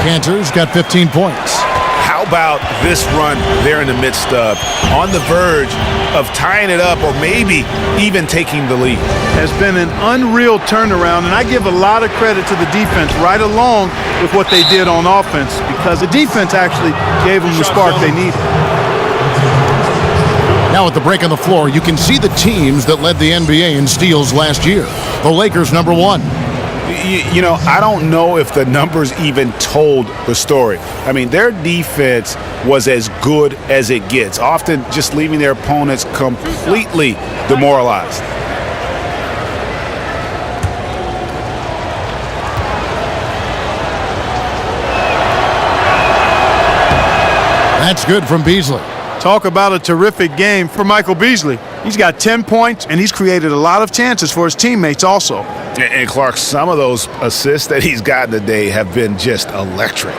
Cantor's got 15 points. How about this run they're in the midst of, on the verge of tying it up or maybe even taking the lead? Has been an unreal turnaround, and I give a lot of credit to the defense right along with what they did on offense, because the defense actually gave them the spark they needed. Now at the break on the floor, you can see the teams that led the NBA in steals last year. The Lakers, number 1. You know, I don't know if the numbers even told the story. I mean, their defense was as good as it gets, often just leaving their opponents completely demoralized. That's good from Beasley. Talk about a terrific game for Michael Beasley. He's got 10 points, and he's created a lot of chances for his teammates also. And Clark, some of those assists that he's gotten today have been just electric.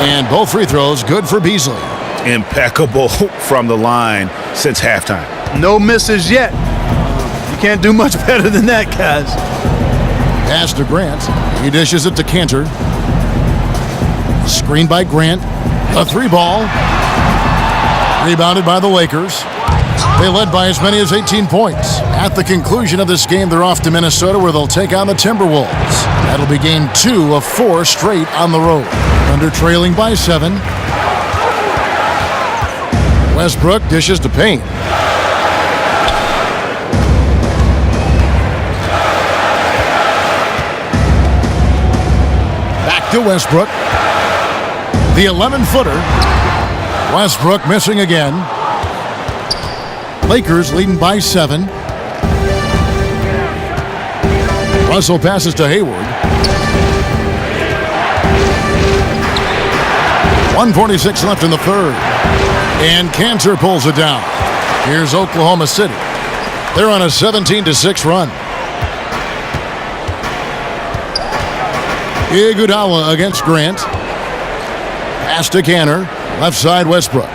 And both free throws good for Beasley. Impeccable from the line since halftime. No misses yet. Can't do much better than that, guys. Pass to Grant. He dishes it to Cantor. Screened by Grant. A 3-ball. Rebounded by the Lakers. They led by as many as 18 points. At the conclusion of this game, they're off to Minnesota, where they'll take on the Timberwolves. That'll be game 2 of 4 straight on the road. Thunder trailing by 7. Westbrook dishes to Payne. To Westbrook. The 11-footer. Westbrook missing again. Lakers leading by 7. Russell passes to Hayward. 1:46 left in the third. And Cantor pulls it down. Here's Oklahoma City. They're on a 17-6 run. Iguodala against Grant. Pass to Cantor. Left side Westbrook.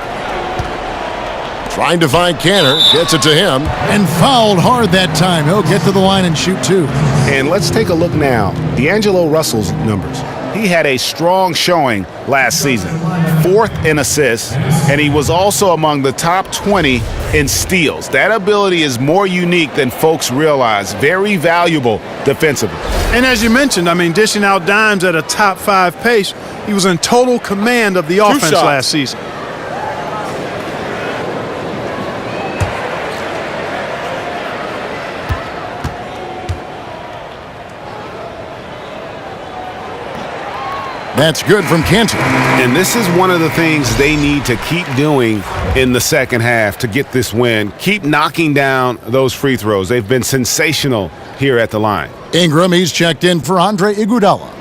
Trying to find Cantor. Gets it to him. And fouled hard that time. He'll get to the line and shoot 2. And let's take a look now. D'Angelo Russell's numbers. He had a strong showing last season. 4th in assists, and he was also among the top 20 in steals. That ability is more unique than folks realize. Very valuable defensively. And as you mentioned, dishing out dimes at a top 5 pace, he was in total command of the offense last season. That's good from Cantor. And this is one of the things they need to keep doing in the second half to get this win. Keep knocking down those free throws. They've been sensational here at the line. Ingram, he's checked in for Andre Iguodala.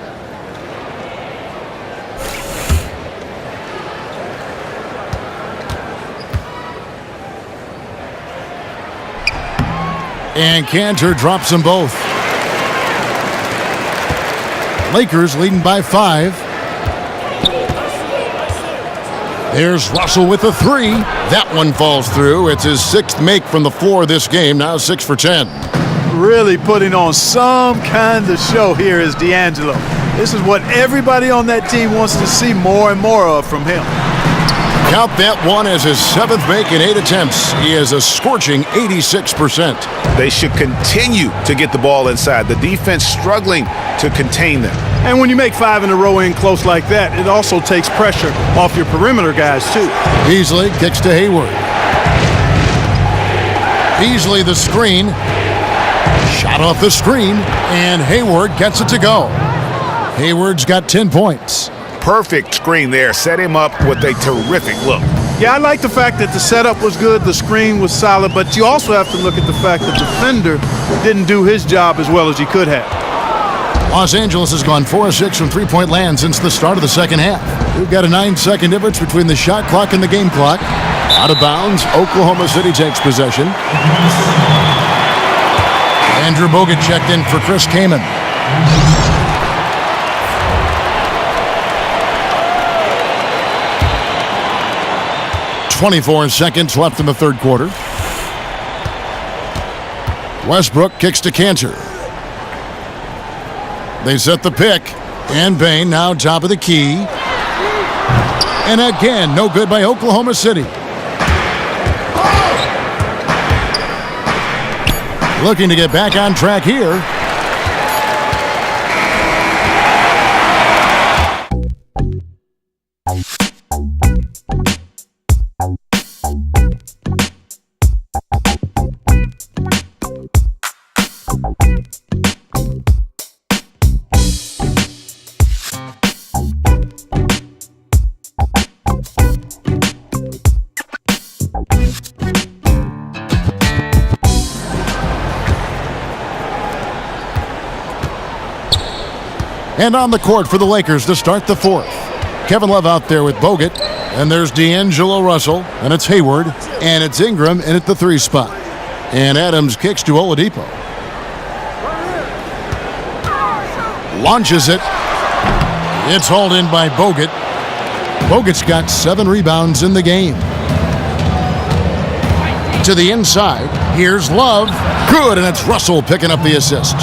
And Cantor drops them both. Lakers leading by 5. There's Russell with a 3. That one falls through. It's his 6th make from the floor this game. Now 6 for 10. Really putting on some kind of show here is D'Angelo. This is what everybody on that team wants to see more and more of from him. Count that one as his 7th make in 8 attempts. He is a scorching 86%. They should continue to get the ball inside. The defense struggling to contain them. And when you make 5 in a row in close like that, it also takes pressure off your perimeter guys, too. Beasley kicks to Hayward. Beasley the screen. Shot off the screen, and Hayward gets it to go. Hayward's got 10 points. Perfect screen there. Set him up with a terrific look. Yeah, I like the fact that the setup was good, the screen was solid, but you also have to look at the fact that the defender didn't do his job as well as he could have. Los Angeles has gone 4 of 6 from three-point land since the start of the second half. We've got a 9-second difference between the shot clock and the game clock. Out of bounds, Oklahoma City takes possession. Andrew Bogut checked in for Chris Kaman. .24 seconds left in the third quarter. Westbrook kicks to Cantor. They set the pick. And Bain now top of the key. And again, no good by Oklahoma City. Looking to get back on track here. And on the court for the Lakers to start the fourth. Kevin Love out there with Bogut. And there's D'Angelo Russell. And it's Hayward. And it's Ingram in at the 3 spot. And Adams kicks to Oladipo. Launches it. It's hauled in by Bogut. Bogut's got 7 rebounds in the game. To the inside. Here's Love. Good, and it's Russell picking up the assist.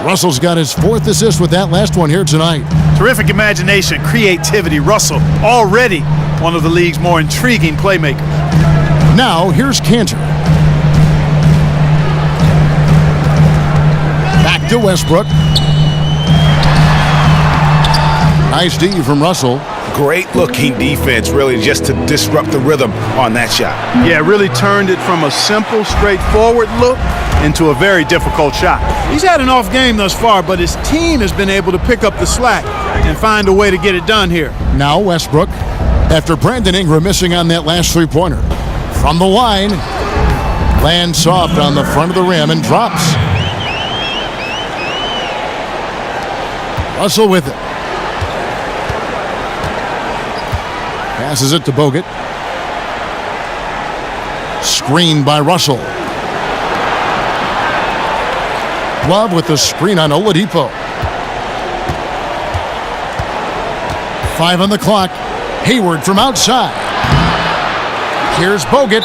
Russell's got his 4th assist with that last one here tonight. Terrific imagination, creativity. Russell already one of the league's more intriguing playmakers. Now, here's Cantor. Back to Westbrook. Nice D from Russell. Great looking defense, really, just to disrupt the rhythm on that shot. Yeah, really turned it from a simple, straightforward look into a very difficult shot. He's had an off game thus far, but his team has been able to pick up the slack and find a way to get it done here. Now Westbrook, after Brandon Ingram missing on that last three-pointer. From the line, lands soft on the front of the rim and drops. Russell with it. Passes it to Bogut. Screened by Russell. Love with the screen on Oladipo. 5 on the clock. Hayward from outside. Here's Bogut.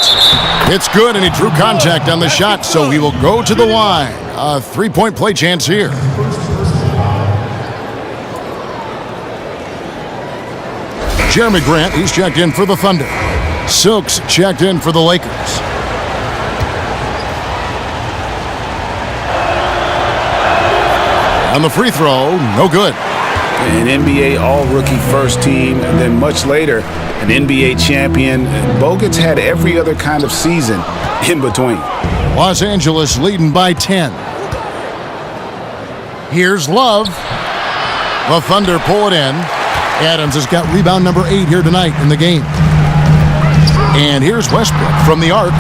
It's good, and he drew contact on the shot, so he will go to the line. A three-point play chance here. Jeremy Grant, he's checked in for the Thunder. Silks checked in for the Lakers. On the free throw, no good. An NBA All-Rookie first team, and then much later, an NBA champion. Bogut's had every other kind of season in between. Los Angeles leading by 10. Here's Love. The Thunder pull it in. Adams has got rebound number 8 here tonight in the game. And here's Westbrook from the arc.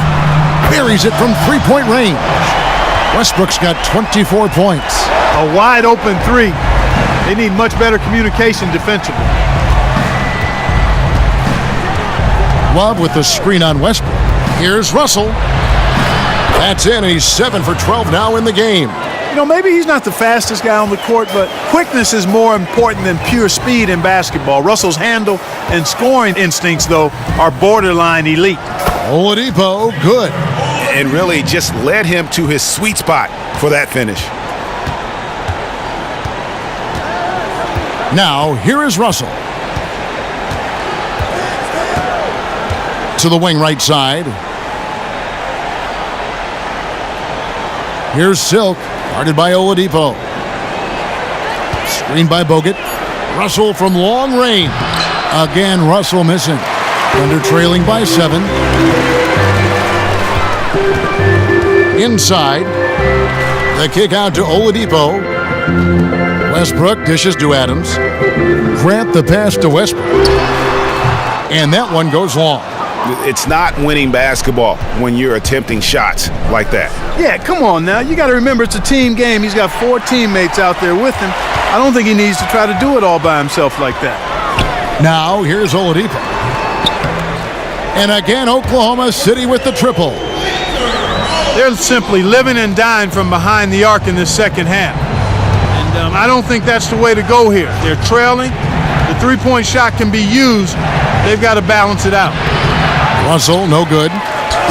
Buries it from three-point range. Westbrook's got 24 points. A wide open three. They need much better communication defensively. Love with the screen on Westbrook. Here's Russell. That's in, and he's 7 for 12 now in the game. You know, maybe he's not the fastest guy on the court, but quickness is more important than pure speed in basketball. Russell's handle and scoring instincts, though, are borderline elite. Oladipo, good. And really just led him to his sweet spot for that finish. Now, here is Russell. To the wing right side. Here's Silk, guarded by Oladipo. Screened by Bogut. Russell from long range. Again, Russell missing. Thunder trailing by 7. Inside. The kick out to Oladipo. Westbrook dishes to Adams. Grant the pass to Westbrook. And that one goes long. It's not winning basketball when you're attempting shots like that. Yeah, come on now. You got to remember it's a team game. He's got 4 teammates out there with him. I don't think he needs to try to do it all by himself like that. Now, here's Oladipo. And again, Oklahoma City with the triple. They're simply living and dying from behind the arc in this second half. And I don't think that's the way to go here. They're trailing. The three-point shot can be used. They've got to balance it out. Russell, no good.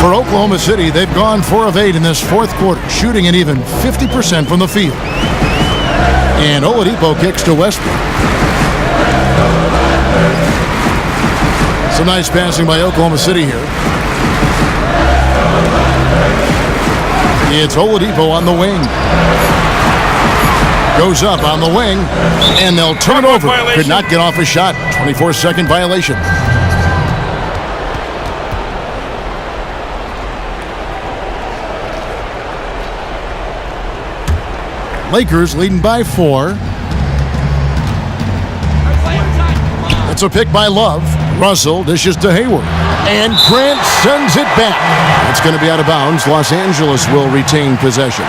For Oklahoma City, they've gone 4 of 8 in this fourth quarter, shooting an even 50% from the field. And Oladipo kicks to Westbrook. Some nice passing by Oklahoma City here. It's Oladipo on the wing. Goes up on the wing, and they'll turn it over. Could not get off a shot. 24-second violation. Lakers leading by 4. It's a pick by Love. Russell dishes to Hayward. And Grant sends it back. It's going to be out of bounds. Los Angeles will retain possession.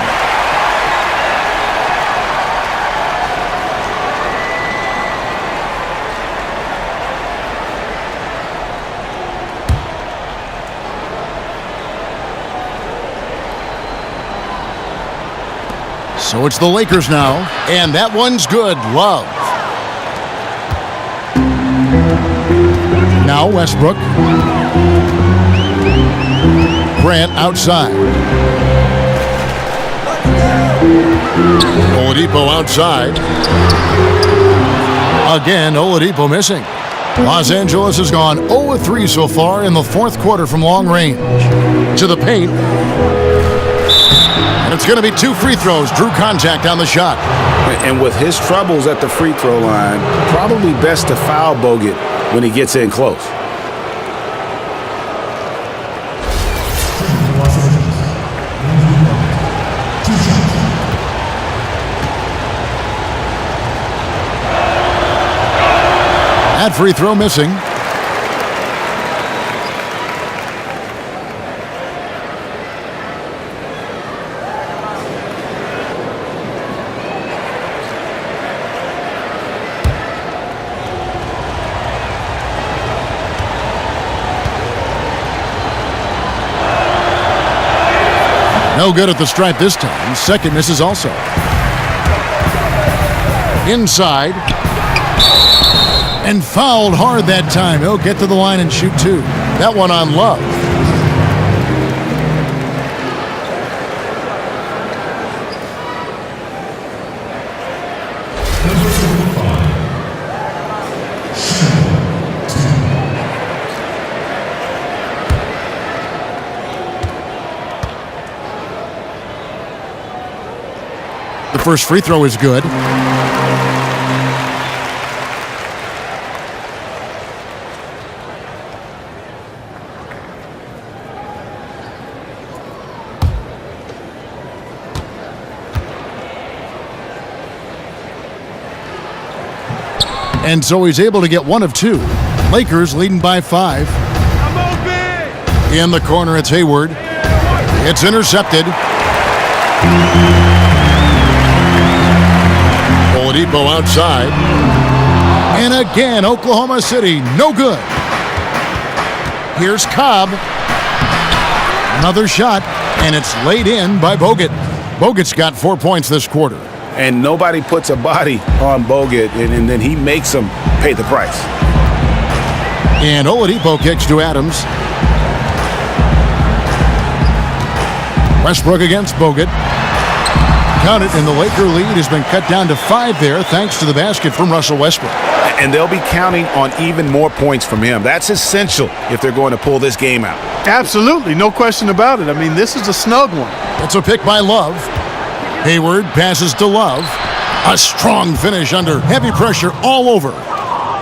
So it's the Lakers now, and that one's good. Love. Now Westbrook. Grant outside. Oladipo outside. Again, Oladipo missing. Los Angeles has gone 0-3 so far in the fourth quarter from long range. To the paint. And it's going to be 2 free throws. Drew contact on the shot. And with his troubles at the free throw line, probably best to foul Bogut when he gets in close. That free throw missing. No good at the stripe this time. Second misses also. Inside. And fouled hard that time. He'll get to the line and shoot two. That one on Love. The first free throw is good. And so he's able to get one of two. Lakers leading by 5. In the corner, it's Hayward. It's intercepted. Oladipo outside. And again, Oklahoma City, no good. Here's Cobb. Another shot, and it's laid in by Bogut. Bogut's got 4 points this quarter. And nobody puts a body on Bogut, and then he makes them pay the price. And Oladipo kicks to Adams. Westbrook against Bogut. Count it, and the Laker lead has been cut down to 5 there thanks to the basket from Russell Westbrook. And they'll be counting on even more points from him. That's essential if they're going to pull this game out. Absolutely, no question about it. I mean, this is a snug one. It's a pick by Love. Hayward passes to Love. A strong finish under heavy pressure all over.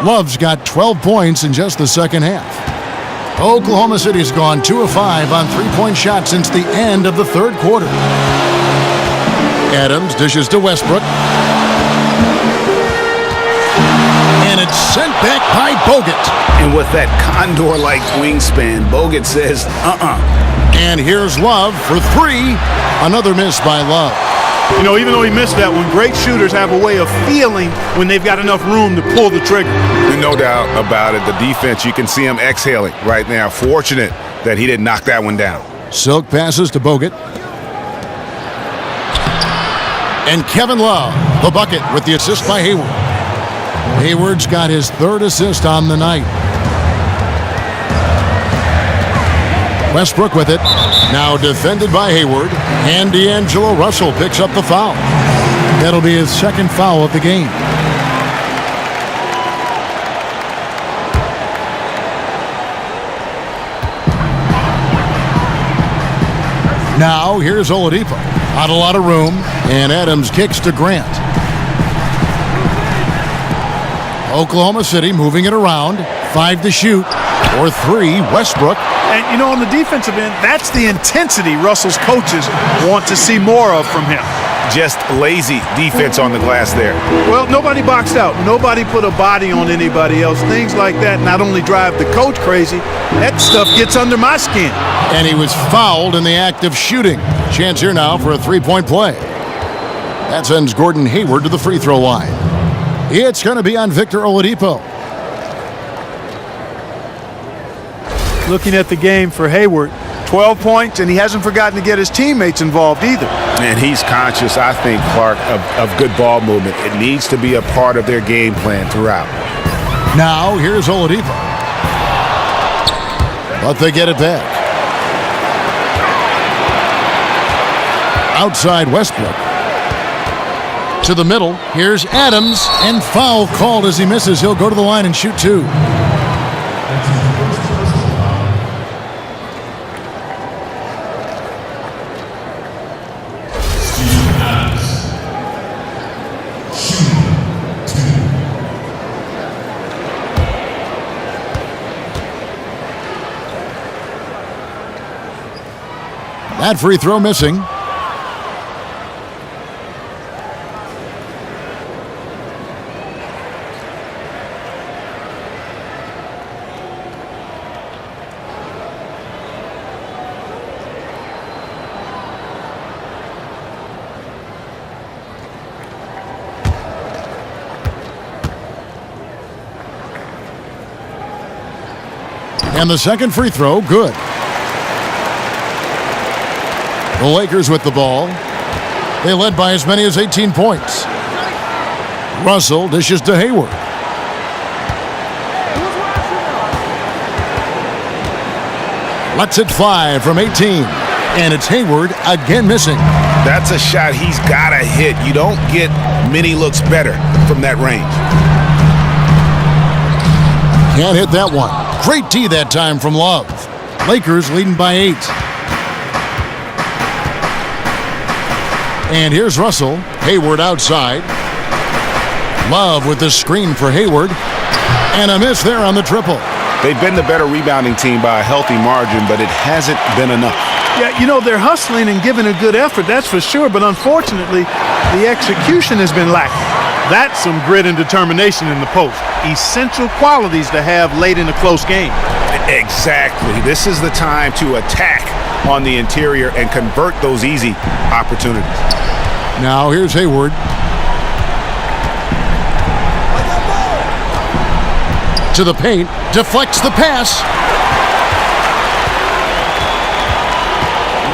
Love's got 12 points in just the second half. Oklahoma City's gone 2 of 5 on three-point shots since the end of the third quarter. Adams dishes to Westbrook. And it's sent back by Bogut. And with that condor-like wingspan, Bogut says, And here's Love for 3. Another miss by Love. You know, even though he missed that one, great shooters have a way of feeling when they've got enough room to pull the trigger. No doubt about it. The defense, you can see him exhaling right now. Fortunate that he didn't knock that one down. Silk passes to Bogut. And Kevin Love, the bucket with the assist by Hayward. Hayward's got his 3rd assist on the night. Westbrook with it. Now defended by Hayward. And D'Angelo Russell picks up the foul. That'll be his 2nd foul of the game. Now here's Oladipo. Not a lot of room. And Adams kicks to Grant. Oklahoma City moving it around. 5 to shoot. For 3, Westbrook. And, you know, on the defensive end, that's the intensity Russell's coaches want to see more of from him. Just lazy defense on the glass there. Well, nobody boxed out. Nobody put a body on anybody else. Things like that not only drive the coach crazy, that stuff gets under my skin. And he was fouled in the act of shooting. Chance here now for a 3-point play. That sends Gordon Hayward to the free throw line. It's going to be on Victor Oladipo. Looking at the game for Hayward, 12 points, and he hasn't forgotten to get his teammates involved either. And he's conscious, I think, Clark, of good ball movement. It needs to be a part of their game plan throughout. Now, here's Oladipo. But they get it back. Outside Westbrook. To the middle. Here's Adams. And foul called as he misses. He'll go to the line and shoot 2. That free throw missing. And the second free throw, good. The Lakers with the ball. They led by as many as 18 points. Russell dishes to Hayward. Lets it fly from 18. And it's Hayward again missing. That's a shot he's got to hit. You don't get many looks better from that range. Can't hit that one. Great D that time from Love. Lakers leading by 8. And here's Russell. Hayward outside. Love with the screen for Hayward. And a miss there on the triple. They've been the better rebounding team by a healthy margin, but it hasn't been enough. Yeah, you know, they're hustling and giving a good effort, that's for sure, but unfortunately, the execution has been lacking. That's some grit and determination in the post. Essential qualities to have late in a close game. Exactly. This is the time to attack on the interior and convert those easy opportunities. Now here's Hayward. To the paint, deflects the pass.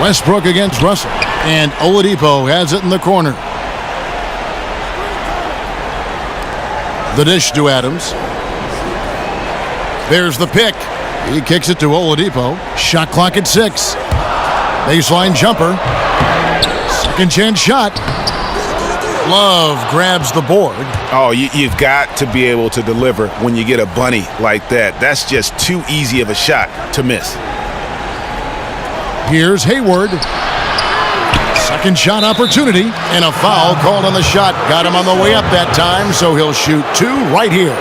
Westbrook against Russell, and Oladipo has it in the corner. The dish to Adams. There's the pick. He kicks it to Oladipo. Shot clock at 6. Baseline jumper. Second chance shot. Love grabs the board. Oh, you've got to be able to deliver when you get a bunny like that. That's just too easy of a shot to miss. Here's Hayward. Second shot opportunity, and a foul called on the shot. Got him on the way up that time, so he'll shoot 2 right here.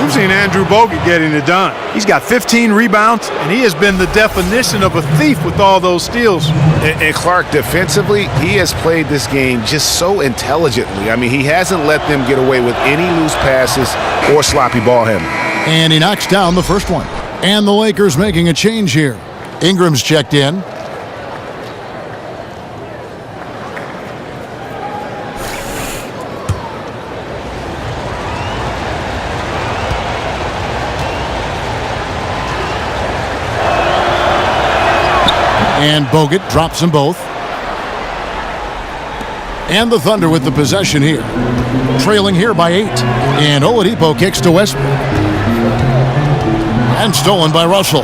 We've seen Andrew Bogut getting it done. He's got 15 rebounds, and he has been the definition of a thief with all those steals. And Clark, defensively, he has played this game just so intelligently. I mean, he hasn't let them get away with any loose passes or sloppy ball handling. And he knocks down the first one. And the Lakers making a change here. Ingram's checked in. And Bogut drops them both. And the Thunder with the possession here. Trailing here by 8. And Oladipo kicks to Westbrook. And stolen by Russell.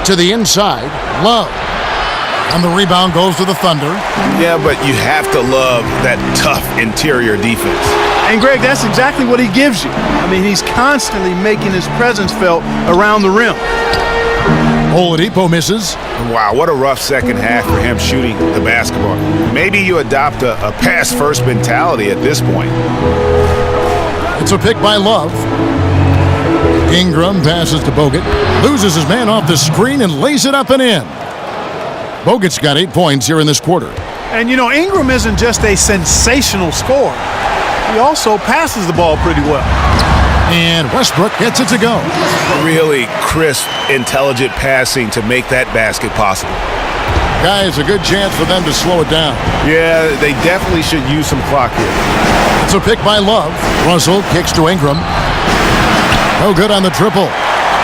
To the inside, Love. And the rebound goes to the Thunder. Yeah, but you have to love that tough interior defense. And, Greg, that's exactly what he gives you. I mean, he's constantly making his presence felt around the rim. Oladipo misses. Wow, what a rough second half for him shooting the basketball. Maybe you adopt a pass-first mentality at this point. It's a pick by Love. Ingram passes to Bogut. Loses his man off the screen and lays it up and in. Bogut's got 8 points here in this quarter. And, you know, Ingram isn't just a sensational scorer. He also passes the ball pretty well. And Westbrook gets it to go. Really crisp, intelligent passing to make that basket possible. Guys, a good chance for them to slow it down. Yeah, they definitely should use some clock here. It's a pick by Love. Russell kicks to Ingram. No good on the triple.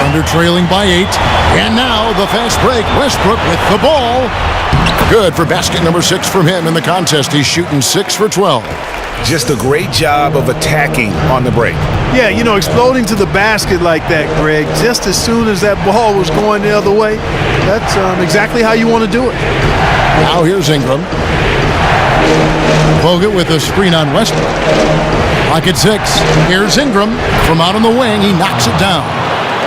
Under trailing by 8. And now the fast break. Westbrook with the ball. Good for basket number 6 from him in the contest. He's shooting 6 for 12. Just a great job of attacking on the break. Yeah, you know, exploding to the basket like that, Greg, just as soon as that ball was going the other way, that's exactly how you want to do it. Now here's Ingram. Bogut with a screen on Westbrook. Clock at 6. Here's Ingram. From out on the wing, he knocks it down.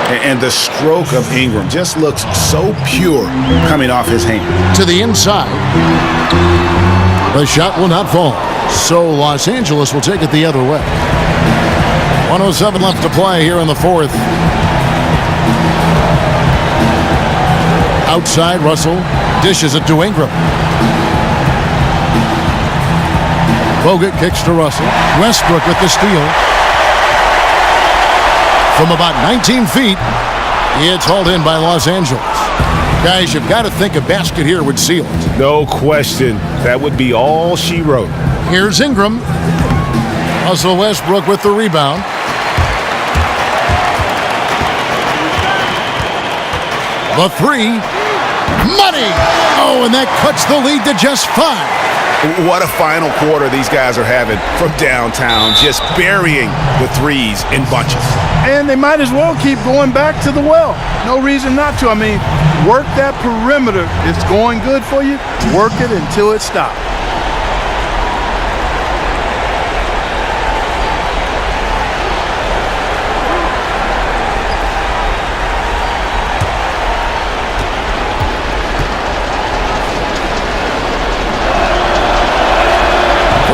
And the stroke of Ingram just looks so pure coming off his hand. To the inside. The shot will not fall. So Los Angeles will take it the other way. 1:07 left to play here in the fourth. Outside, Russell dishes it to Ingram. Bogut kicks to Russell. Westbrook with the steal. From about 19 feet, it's hauled in by Los Angeles. Guys, you've got to think a basket here would seal it. No question. That would be all she wrote. Here's Ingram. Russell Westbrook with the rebound. The three. Money! Oh, and that cuts the lead to just 5. What a final quarter these guys are having from downtown, just burying the threes in bunches. And they might as well keep going back to the well. No reason not to. I mean, work that perimeter. It's going good for you. Work it until it stops.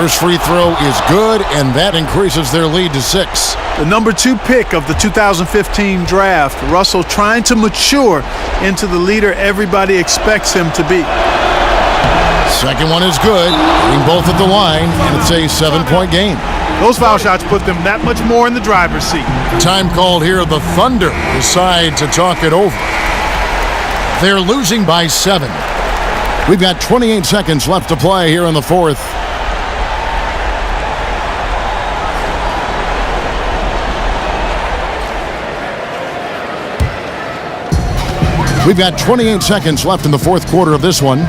First free throw is good, and that increases their lead to 6. The number 2 pick of the 2015 draft, Russell trying to mature into the leader everybody expects him to be. Second one is good, getting both at the line, and it's a 7-point game. Those foul shots put them that much more in the driver's seat. Time called here. The Thunder decide to talk it over. They're losing by 7. We've got 28 seconds left to play here in the fourth. We've got 28 seconds left in the fourth quarter of this one.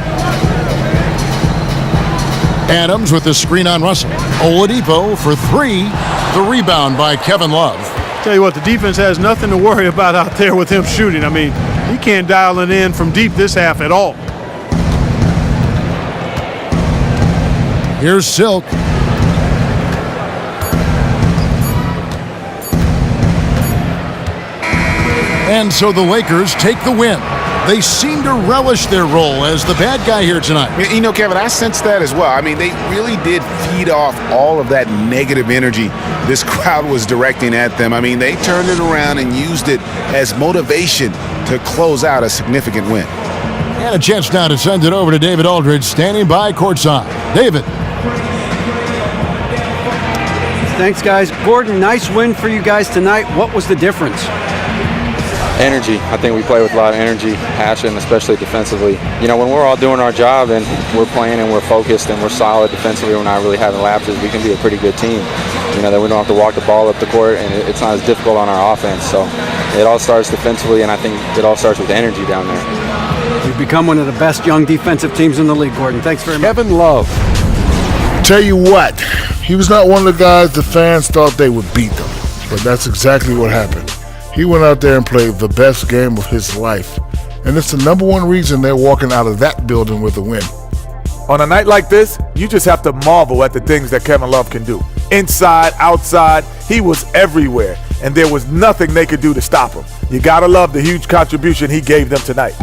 Adams with the screen on Russell. Oladipo for 3. The rebound by Kevin Love. Tell you what, the defense has nothing to worry about out there with him shooting. I mean, he can't dial it in from deep this half at all. Here's Silk. And so the Lakers take the win. They seem to relish their role as the bad guy here tonight. You know, Kevin, I sense that as well. I mean, they really did feed off all of that negative energy this crowd was directing at them. I mean, they turned it around and used it as motivation to close out a significant win. And a chance now to send it over to David Aldridge, standing by courtside. David. Thanks, guys. Gordon, nice win for you guys tonight. What was the difference? Energy. I think we play with a lot of energy, passion, especially defensively. You know, when we're all doing our job and we're playing and we're focused and we're solid defensively, we're not really having lapses, we can be a pretty good team. You know, that we don't have to walk the ball up the court, and it's not as difficult on our offense. So it all starts defensively, and I think it all starts with energy down there. You've become one of the best young defensive teams in the league, Gordon. Thanks very much. Kevin Love. Tell you what, he was not one of the guys the fans thought they would beat them, but that's exactly what happened. He went out there and played the best game of his life, and it's the number one reason they're walking out of that building with a win. On a night like this, you just have to marvel at the things that Kevin Love can do. Inside, outside, he was everywhere, and there was nothing they could do to stop him. You gotta love the huge contribution he gave them tonight.